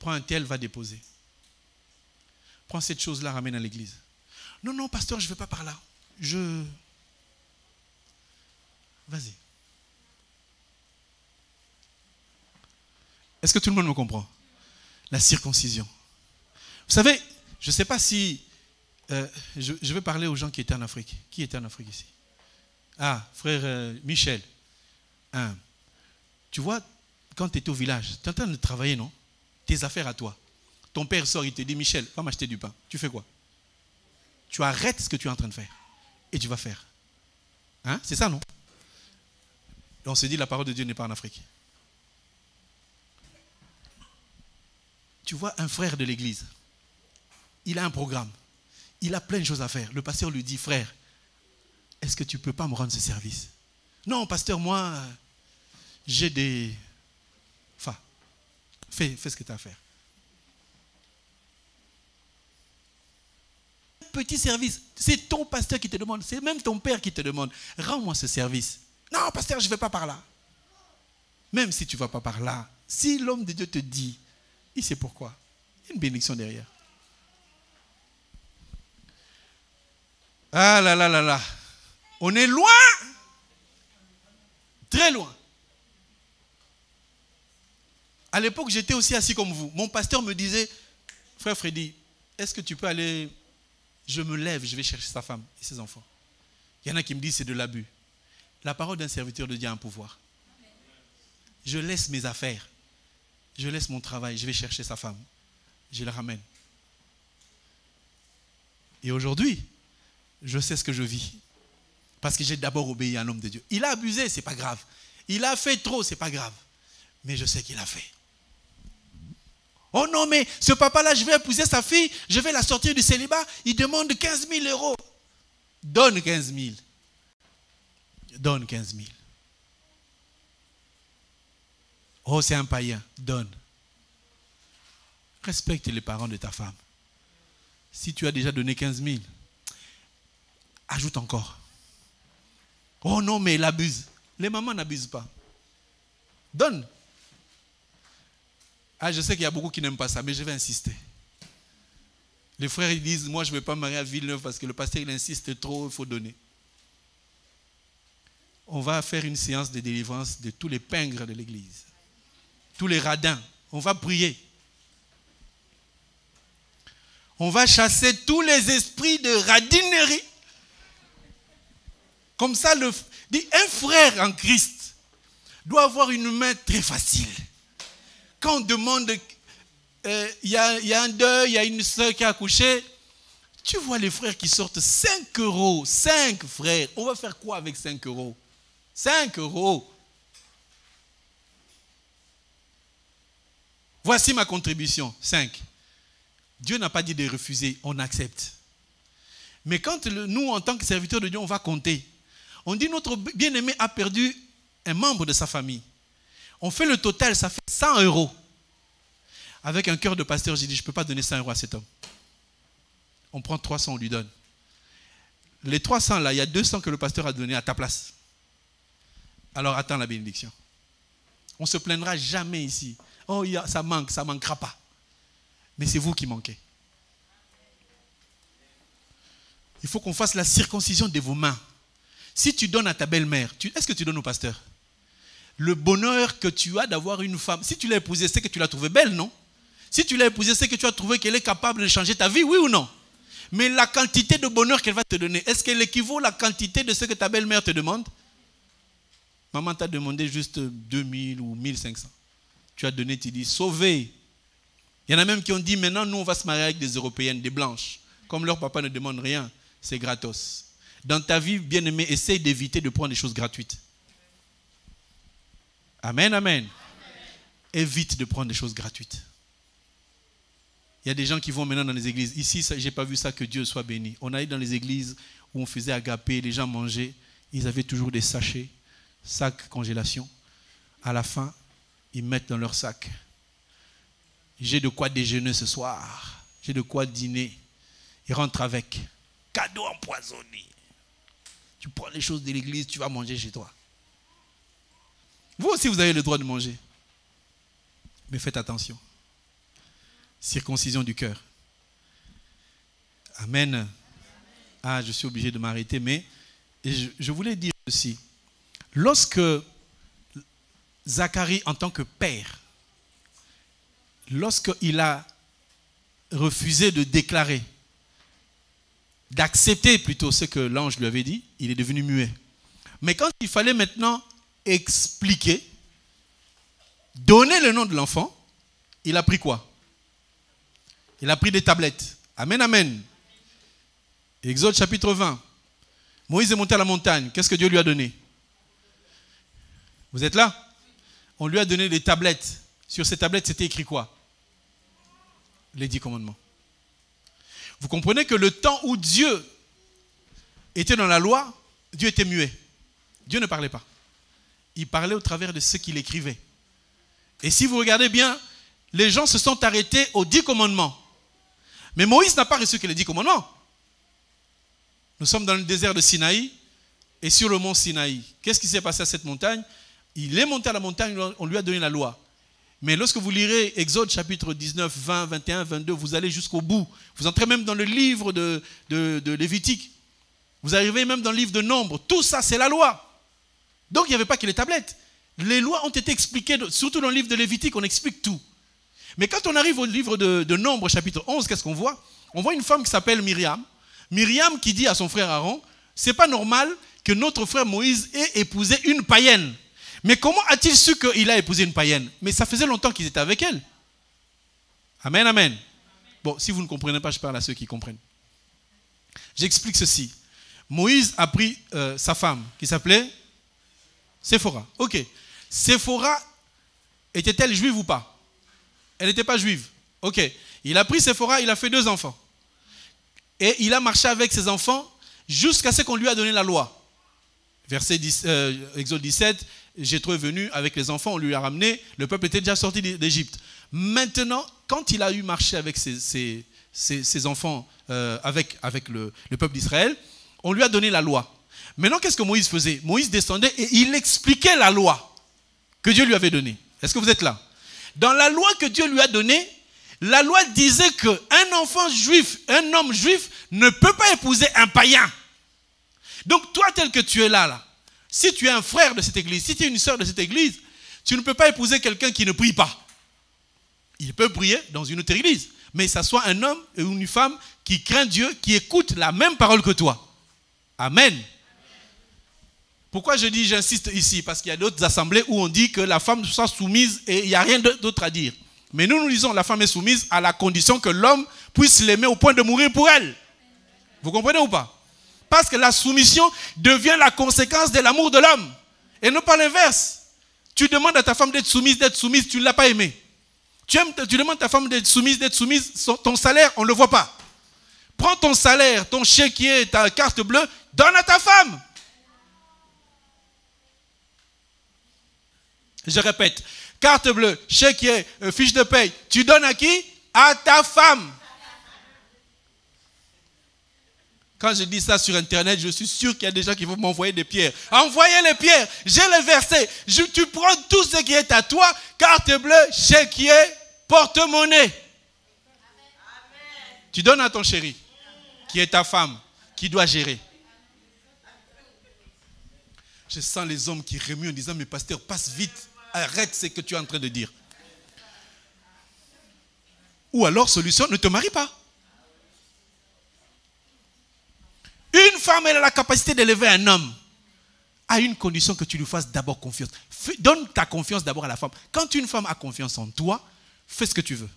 Prends un tel, va déposer. Prends cette chose-là, ramène à l'église. Non, pasteur, je ne vais pas par là. Vas-y. Est-ce que tout le monde me comprend? La circoncision. Vous savez, je ne sais pas si... je vais parler aux gens qui étaient en Afrique. Qui était en Afrique ici? Ah, frère Michel. Hein. Tu vois, quand tu étais au village, tu es en train de travailler, non? Tes affaires à toi. Ton père sort, il te dit, Michel, va m'acheter du pain. Tu fais quoi? Tu arrêtes ce que tu es en train de faire. Et tu vas faire. Hein? C'est ça, non? Et on se dit, la parole de Dieu n'est pas en Afrique. Tu vois un frère de l'église. Il a un programme. Il a plein de choses à faire. Le pasteur lui dit, frère, est-ce que tu ne peux pas me rendre ce service? Non, pasteur, moi, j'ai des... Enfin, fais ce que tu as à faire. Petit service, c'est ton pasteur qui te demande, c'est même ton père qui te demande, rends-moi ce service. Non, pasteur, je ne vais pas par là. Même si tu ne vas pas par là, si l'homme de Dieu te dit, il sait pourquoi. Il y a une bénédiction derrière. Ah là là là là. On est loin. Très loin. À l'époque, j'étais aussi assis comme vous. Mon pasteur me disait, frère Freddy, est-ce que tu peux aller... Je me lève, je vais chercher sa femme et ses enfants. Il y en a qui me disent c'est de l'abus. La parole d'un serviteur de Dieu a un pouvoir. Je laisse mes affaires. Je laisse mon travail. Je vais chercher sa femme. Je la ramène. Et aujourd'hui, je sais ce que je vis. Parce que j'ai d'abord obéi à un homme de Dieu. Il a abusé, c'est pas grave. Il a fait trop, c'est pas grave. Mais je sais qu'il a fait. Oh non, mais ce papa-là, je vais épouser sa fille, je vais la sortir du célibat, il demande 15 000 euros. Donne 15 000. Donne 15 000. Oh, c'est un païen. Donne. Respecte les parents de ta femme. Si tu as déjà donné 15 000, ajoute encore. Oh non, mais il abuse. Les mamans n'abusent pas. Donne. Ah, je sais qu'il y a beaucoup qui n'aiment pas ça, mais je vais insister. Les frères, ils disent, moi, je ne vais pas me marier à Villeneuve parce que le pasteur, il insiste trop, il faut donner. On va faire une séance de délivrance de tous les pingres de l'église. Tous les radins. On va prier. On va chasser tous les esprits de radinerie. Comme ça, un frère en Christ doit avoir une main très facile. Quand on demande, il y a un deuil, il y a une soeur qui a accouché, tu vois les frères qui sortent 5 euros, 5 frères. On va faire quoi avec 5 euros? 5 euros. Voici ma contribution, 5. Dieu n'a pas dit de refuser, on accepte. Mais quand nous, en tant que serviteurs de Dieu, on va compter, on dit notre bien-aimé a perdu un membre de sa famille. On fait le total, ça fait 100 euros. Avec un cœur de pasteur, j'ai dit, je ne peux pas donner 100 euros à cet homme. On prend 300, on lui donne. Les 300 là, il y a 200 que le pasteur a donné à ta place. Alors attends la bénédiction. On ne se plaindra jamais ici. Oh, ça manque, ça ne manquera pas. Mais c'est vous qui manquez. Il faut qu'on fasse la circoncision de vos mains. Si tu donnes à ta belle-mère, est-ce que tu donnes au pasteur? Le bonheur que tu as d'avoir une femme, si tu l'as épousée, c'est que tu l'as trouvée belle, non? Si tu l'as épousée, c'est que tu as trouvé qu'elle est capable de changer ta vie, oui ou non? Mais la quantité de bonheur qu'elle va te donner, est-ce qu'elle équivaut à la quantité de ce que ta belle-mère te demande? Maman t'a demandé juste 2000 ou 1500. Tu as donné, tu dis, sauvé. Il y en a même qui ont dit, maintenant, nous, on va se marier avec des Européennes, des blanches. Comme leur papa ne demande rien, c'est gratos. Dans ta vie, bien-aimé, essaye d'éviter de prendre des choses gratuites. Amen, amen. Évite de prendre des choses gratuites. Il y a des gens qui vont maintenant dans les églises. Ici, je n'ai pas vu ça, que Dieu soit béni. On allait dans les églises où on faisait agapé, les gens mangeaient. Ils avaient toujours des sachets, sacs congélation. À la fin, ils mettent dans leur sac. J'ai de quoi déjeuner ce soir. J'ai de quoi dîner. Ils rentrent avec. Cadeau empoisonné. Tu prends les choses de l'église, tu vas manger chez toi. Vous aussi, vous avez le droit de manger. Mais faites attention. Circoncision du cœur. Amen. Ah, je suis obligé de m'arrêter, mais je voulais dire ceci. Lorsque Zacharie, en tant que père, lorsqu'il a refusé de déclarer, d'accepter plutôt ce que l'ange lui avait dit, il est devenu muet. Mais quand il fallait maintenant expliquer, donner le nom de l'enfant, il a pris quoi? Il a pris des tablettes. Amen, amen. Exode chapitre 20. Moïse est monté à la montagne. Qu'est-ce que Dieu lui a donné? Vous êtes là? On lui a donné des tablettes. Sur ces tablettes, c'était écrit quoi? Les 10 commandements. Vous comprenez que le temps où Dieu était dans la loi, Dieu était muet. Dieu ne parlait pas. Il parlait au travers de ce qu'il écrivait. Et si vous regardez bien, les gens se sont arrêtés aux 10 commandements. Mais Moïse n'a pas reçu que les 10 commandements. Nous sommes dans le désert de Sinaï et sur le mont Sinaï. Qu'est-ce qui s'est passé à cette montagne? Il est monté à la montagne, on lui a donné la loi. Mais lorsque vous lirez Exode chapitre 19, 20, 21, 22, vous allez jusqu'au bout. Vous entrez même dans le livre de Lévitique. Vous arrivez même dans le livre de Nombre. Tout ça, c'est la loi. Donc, il n'y avait pas que les tablettes. Les lois ont été expliquées, surtout dans le livre de Lévitique, on explique tout. Mais quand on arrive au livre de Nombre, chapitre 11, qu'est-ce qu'on voit? On voit une femme qui s'appelle Myriam. Myriam qui dit à son frère Aaron, c'est pas normal que notre frère Moïse ait épousé une païenne. Mais comment a-t-il su qu'il a épousé une païenne? Mais ça faisait longtemps qu'ils étaient avec elle. Amen, amen. Bon, si vous ne comprenez pas, je parle à ceux qui comprennent. J'explique ceci. Moïse a pris sa femme, qui s'appelait Séphora. Ok. Séphora, était-elle juive ou pas? Elle n'était pas juive. Ok. Il a pris Séphora, il a fait 2 enfants. Et il a marché avec ses enfants jusqu'à ce qu'on lui a donné la loi. Verset 10, Exode 17, Jéthro est venu avec les enfants, on lui a ramené, le peuple était déjà sorti d'Égypte. Maintenant, quand il a eu marché avec ses enfants, avec le peuple d'Israël, on lui a donné la loi. Maintenant, qu'est-ce que Moïse faisait? Moïse descendait et il expliquait la loi que Dieu lui avait donnée. Est-ce que vous êtes là? Dans la loi que Dieu lui a donnée, la loi disait qu'un enfant juif, un homme juif, ne peut pas épouser un païen. Donc toi, tel que tu es là, si tu es un frère de cette église, si tu es une sœur de cette église, tu ne peux pas épouser quelqu'un qui ne prie pas. Il peut prier dans une autre église, mais ça soit un homme ou une femme qui craint Dieu, qui écoute la même parole que toi. Amen. Pourquoi je dis, j'insiste ici? Parce qu'il y a d'autres assemblées où on dit que la femme soit soumise et il n'y a rien d'autre à dire. Mais nous disons la femme est soumise à la condition que l'homme puisse l'aimer au point de mourir pour elle. Vous comprenez ou pas? Parce que la soumission devient la conséquence de l'amour de l'homme. Et non pas l'inverse. Tu demandes à ta femme d'être soumise, tu ne l'as pas aimée. Tu demandes à ta femme d'être soumise, ton salaire, on ne le voit pas. Prends ton salaire, ton chéquier, ta carte bleue, donne à ta femme. Je répète, carte bleue, chéquier, fiche de paye, tu donnes à qui? À ta femme. Quand je dis ça sur Internet, je suis sûr qu'il y a des gens qui vont m'envoyer des pierres. Envoyez les pierres, j'ai le verset. Tu prends tout ce qui est à toi, carte bleue, chéquier, porte-monnaie. Tu donnes à ton chéri, qui est ta femme, qui doit gérer. Je sens les hommes qui remuent en disant, mais pasteur, passe vite, arrête ce que tu es en train de dire. Ou alors, solution, ne te marie pas. Une femme, elle a la capacité d'élever un homme à une condition que tu lui fasses d'abord confiance. Donne ta confiance d'abord à la femme. Quand une femme a confiance en toi, fais ce que tu veux.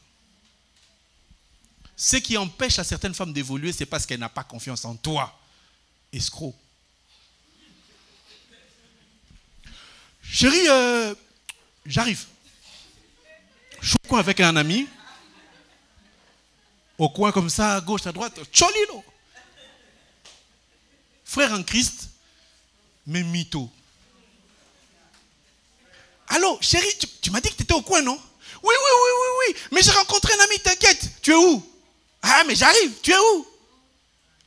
Ce qui empêche à certaines femmes d'évoluer, c'est parce qu'elle n'a pas confiance en toi. Escroc. Chérie, j'arrive. Je suis au coin avec un ami. Au coin comme ça, à gauche, à droite. Tcholilo. Frère en Christ, mais mytho. Allô, chérie, tu m'as dit que tu étais au coin, non? Oui. Mais j'ai rencontré un ami, t'inquiète. Tu es où? Ah, mais j'arrive, tu es où?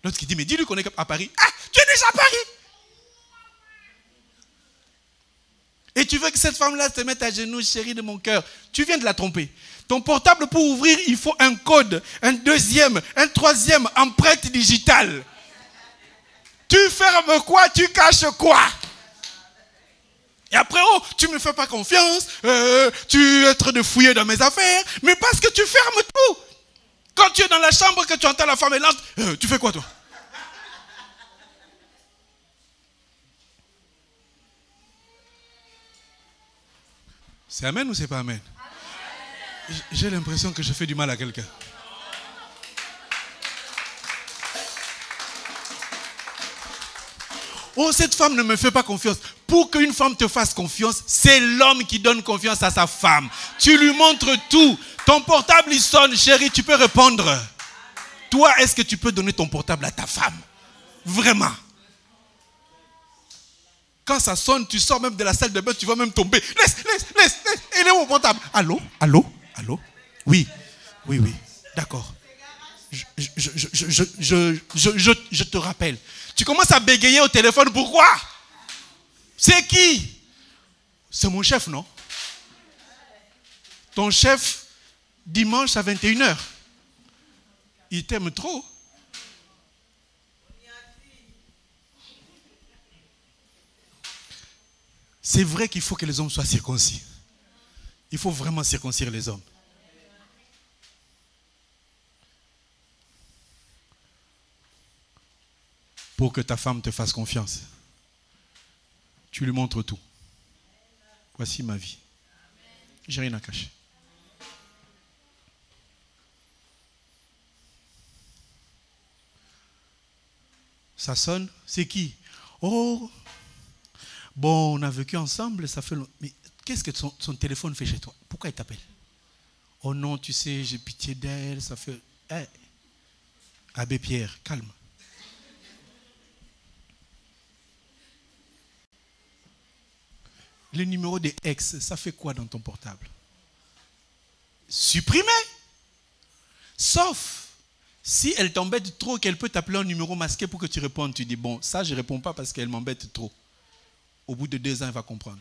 L'autre qui dit, mais dis-lui qu'on est à Paris. Ah, tu es déjà à Paris? Et tu veux que cette femme-là te mette à genoux, chérie de mon cœur. Tu viens de la tromper. Ton portable, pour ouvrir, il faut un code, un deuxième, un troisième, empreinte digitale. Tu fermes quoi? Tu caches quoi? Et après, oh, tu ne me fais pas confiance, tu es en train de fouiller dans mes affaires, mais parce que tu fermes tout. Quand tu es dans la chambre, que tu entends la femme et l'autre, tu fais quoi toi? C'est amen ou c'est pas amen? J'ai l'impression que je fais du mal à quelqu'un. Oh, cette femme ne me fait pas confiance. Pour qu'une femme te fasse confiance, c'est l'homme qui donne confiance à sa femme. Tu lui montres tout. Ton portable, il sonne, chérie, tu peux répondre. Toi, est-ce que tu peux donner ton portable à ta femme? Vraiment? Quand ça sonne, tu sors même de la salle de bain, tu vas même tomber. Laisse. Il est où mon portable? Allô? Oui. D'accord. Je te rappelle. Tu commences à bégayer au téléphone. Pourquoi? C'est qui? C'est mon chef, non? Ton chef, dimanche à 21h. Il t'aime trop. C'est vrai qu'il faut que les hommes soient circoncis. Il faut vraiment circoncire les hommes. Pour que ta femme te fasse confiance. Tu lui montres tout. Voici ma vie. J'ai rien à cacher. Ça sonne, c'est qui? Oh, bon, on a vécu ensemble, ça fait longtemps. Mais qu'est-ce que son téléphone fait chez toi? Pourquoi il t'appelle? Oh non, tu sais, j'ai pitié d'elle, ça fait... Hey. Abbé Pierre, calme. Le numéro des ex, ça fait quoi dans ton portable? Supprimer. Sauf si elle t'embête trop, qu'elle peut t'appeler un numéro masqué pour que tu répondes. Tu dis, bon, ça je ne réponds pas parce qu'elle m'embête trop. Au bout de 2 ans, elle va comprendre.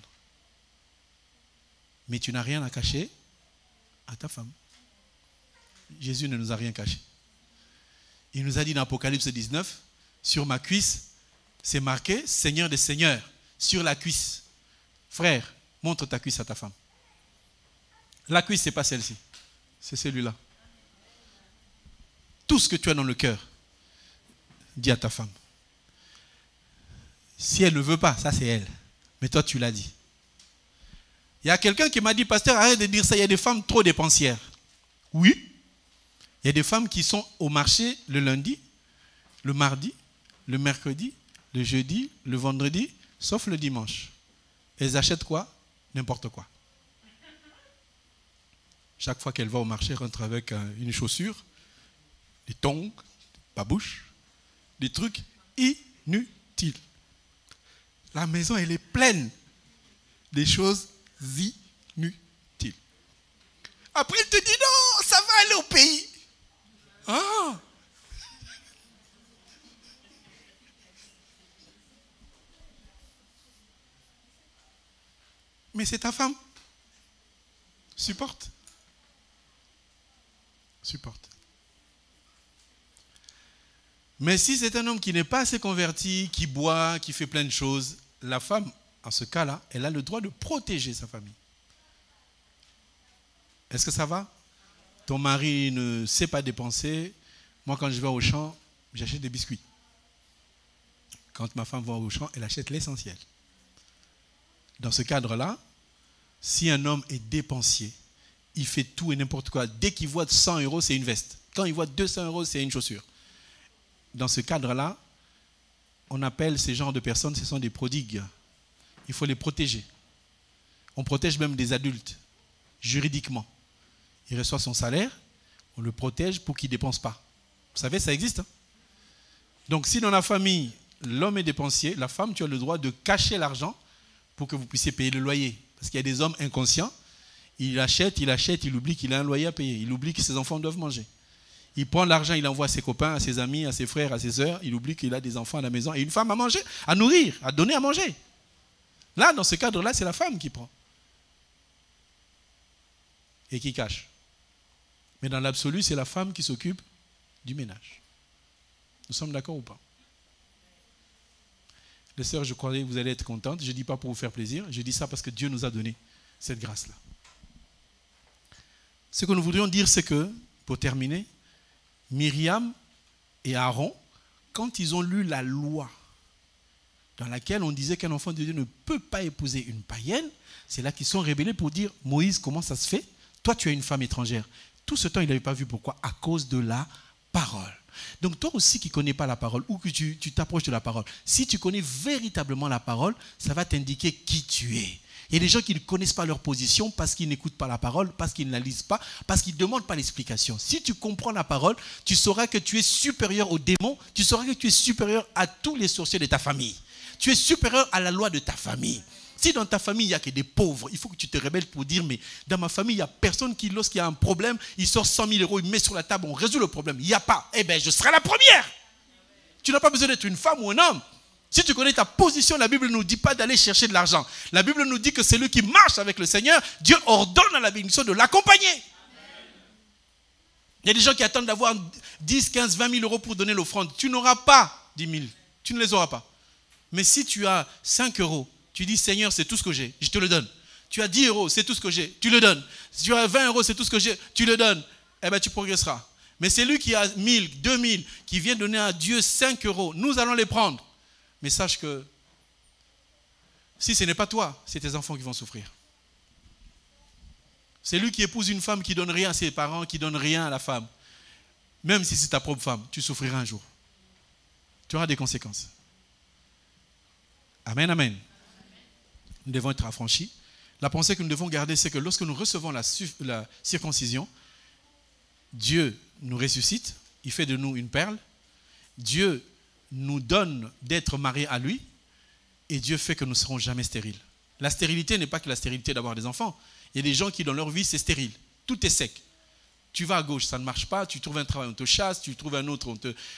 Mais tu n'as rien à cacher à ta femme. Jésus ne nous a rien caché. Il nous a dit dans Apocalypse 19, sur ma cuisse, c'est marqué Seigneur des Seigneurs, sur la cuisse. Frère, montre ta cuisse à ta femme. La cuisse, ce n'est pas celle-ci. C'est celui-là. Tout ce que tu as dans le cœur, dis à ta femme. Si elle ne veut pas, ça c'est elle. Mais toi, tu l'as dit. Il y a quelqu'un qui m'a dit, pasteur, arrête de dire ça, il y a des femmes trop dépensières. Oui. Il y a des femmes qui sont au marché le lundi, le mardi, le mercredi, le jeudi, le vendredi, sauf le dimanche. Elles achètent quoi? N'importe quoi. Chaque fois qu'elle va au marché, elle rentre avec une chaussure, des tongs, des babouches, des trucs inutiles. La maison, elle est pleine des choses inutiles. Après, elle te dit non, ça va aller au pays. Ah! Mais c'est ta femme. Supporte. Supporte. Mais si c'est un homme qui n'est pas assez converti, qui boit, qui fait plein de choses, la femme, en ce cas-là, elle a le droit de protéger sa famille. Est-ce que ça va? Ton mari ne sait pas dépenser. Moi, quand je vais au champ, j'achète des biscuits. Quand ma femme va au champ, elle achète l'essentiel. Dans ce cadre-là, si un homme est dépensier, il fait tout et n'importe quoi. Dès qu'il voit 100 €, c'est une veste. Quand il voit 200 €, c'est une chaussure. Dans ce cadre-là, on appelle ces genres de personnes, ce sont des prodigues. Il faut les protéger. On protège même des adultes, juridiquement. Il reçoit son salaire, on le protège pour qu'il ne dépense pas. Vous savez, ça existe. Hein? Donc si dans la famille, l'homme est dépensier, la femme, tu as le droit de cacher l'argent pour que vous puissiez payer le loyer. Parce qu'il y a des hommes inconscients, il achète, il oublie qu'il a un loyer à payer, il oublie que ses enfants doivent manger. Il prend l'argent, il envoie à ses copains, à ses amis, à ses frères, à ses sœurs, il oublie qu'il a des enfants à la maison et une femme à manger, à nourrir, à donner à manger. Là, dans ce cadre-là, c'est la femme qui prend. Et qui cache. Mais dans l'absolu, c'est la femme qui s'occupe du ménage. Nous sommes d'accord ou pas? Les sœurs, je crois que vous allez être contentes. Je ne dis pas pour vous faire plaisir. Je dis ça parce que Dieu nous a donné cette grâce-là. Ce que nous voudrions dire, c'est que, pour terminer, Myriam et Aaron, quand ils ont lu la loi dans laquelle on disait qu'un enfant de Dieu ne peut pas épouser une païenne, c'est là qu'ils sont rébellés pour dire, Moïse, comment ça se fait? Toi, tu as une femme étrangère. Tout ce temps, il n'avait pas vu pourquoi? À cause de la parole. Donc toi aussi qui ne connais pas la parole ou que tu t'approches de la parole, si tu connais véritablement la parole, ça va t'indiquer qui tu es. Il y a des gens qui ne connaissent pas leur position parce qu'ils n'écoutent pas la parole, parce qu'ils ne la lisent pas, parce qu'ils ne demandent pas l'explication. Si tu comprends la parole, tu sauras que tu es supérieur aux démons, tu sauras que tu es supérieur à tous les sorciers de ta famille. Tu es supérieur à la loi de ta famille. Si dans ta famille, il n'y a que des pauvres, il faut que tu te rebelles pour dire, mais dans ma famille, il n'y a personne qui, lorsqu'il y a un problème, il sort 100 000 euros, il met sur la table, on résout le problème. Il n'y a pas. Eh bien, je serai la première. Tu n'as pas besoin d'être une femme ou un homme. Si tu connais ta position, la Bible ne nous dit pas d'aller chercher de l'argent. La Bible nous dit que celui qui marche avec le Seigneur, Dieu ordonne à la bénédiction de l'accompagner. Il y a des gens qui attendent d'avoir 10, 15, 20 000 euros pour donner l'offrande. Tu n'auras pas 10 000. Tu ne les auras pas. Mais si tu as 5 euros, tu dis, Seigneur, c'est tout ce que j'ai, je te le donne. Tu as 10 euros, c'est tout ce que j'ai, tu le donnes. Si tu as 20 euros, c'est tout ce que j'ai, tu le donnes. Eh bien, tu progresseras. Mais celui qui a 1000, 2000, qui vient donner à Dieu 5 euros, nous allons les prendre. Mais sache que si ce n'est pas toi, c'est tes enfants qui vont souffrir. C'est lui qui épouse une femme qui ne donne rien à ses parents, qui ne donne rien à la femme. Même si c'est ta propre femme, tu souffriras un jour. Tu auras des conséquences. Amen, amen. Nous devons être affranchis. La pensée que nous devons garder, c'est que lorsque nous recevons la circoncision, Dieu nous ressuscite, il fait de nous une perle. Dieu nous donne d'être mariés à lui et Dieu fait que nous ne serons jamais stériles. La stérilité n'est pas que la stérilité d'avoir des enfants. Il y a des gens qui dans leur vie c'est stérile. Tout est sec. Tu vas à gauche, ça ne marche pas. Tu trouves un travail, on te chasse. Tu trouves un autre,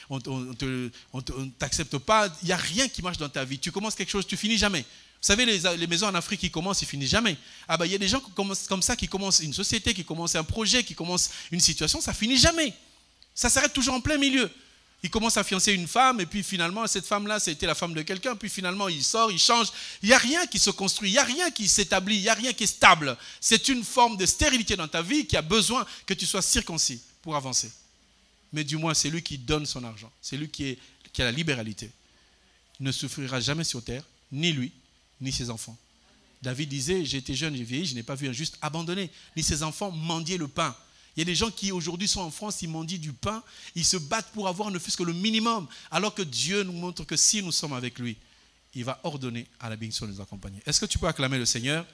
on ne t'accepte pas. Il n'y a rien qui marche dans ta vie. Tu commences quelque chose, tu finis jamais. Vous savez, les maisons en Afrique qui commencent, ils finissent jamais. Ah ben, il y a des gens comme ça qui commencent une société, qui commencent un projet, qui commencent une situation, ça finit jamais. Ça s'arrête toujours en plein milieu. Il commence à fiancer une femme et puis finalement, cette femme-là, c'était la femme de quelqu'un. Puis finalement, il sort, il change. Il n'y a rien qui se construit, il n'y a rien qui s'établit, il n'y a rien qui est stable. C'est une forme de stérilité dans ta vie qui a besoin que tu sois circoncis pour avancer. Mais du moins, c'est lui qui donne son argent. C'est lui qui a la libéralité. Il ne souffrira jamais sur terre, ni lui, ni ses enfants. David disait, j'ai été jeune, j'ai vieilli, je n'ai pas vu un juste abandonné, ni ses enfants mendier le pain. Il y a des gens qui aujourd'hui sont en France, ils mendient du pain, ils se battent pour avoir ne fût-ce que le minimum, alors que Dieu nous montre que si nous sommes avec lui, il va ordonner à la bénédiction de nous accompagner. Est-ce que tu peux acclamer le Seigneur ?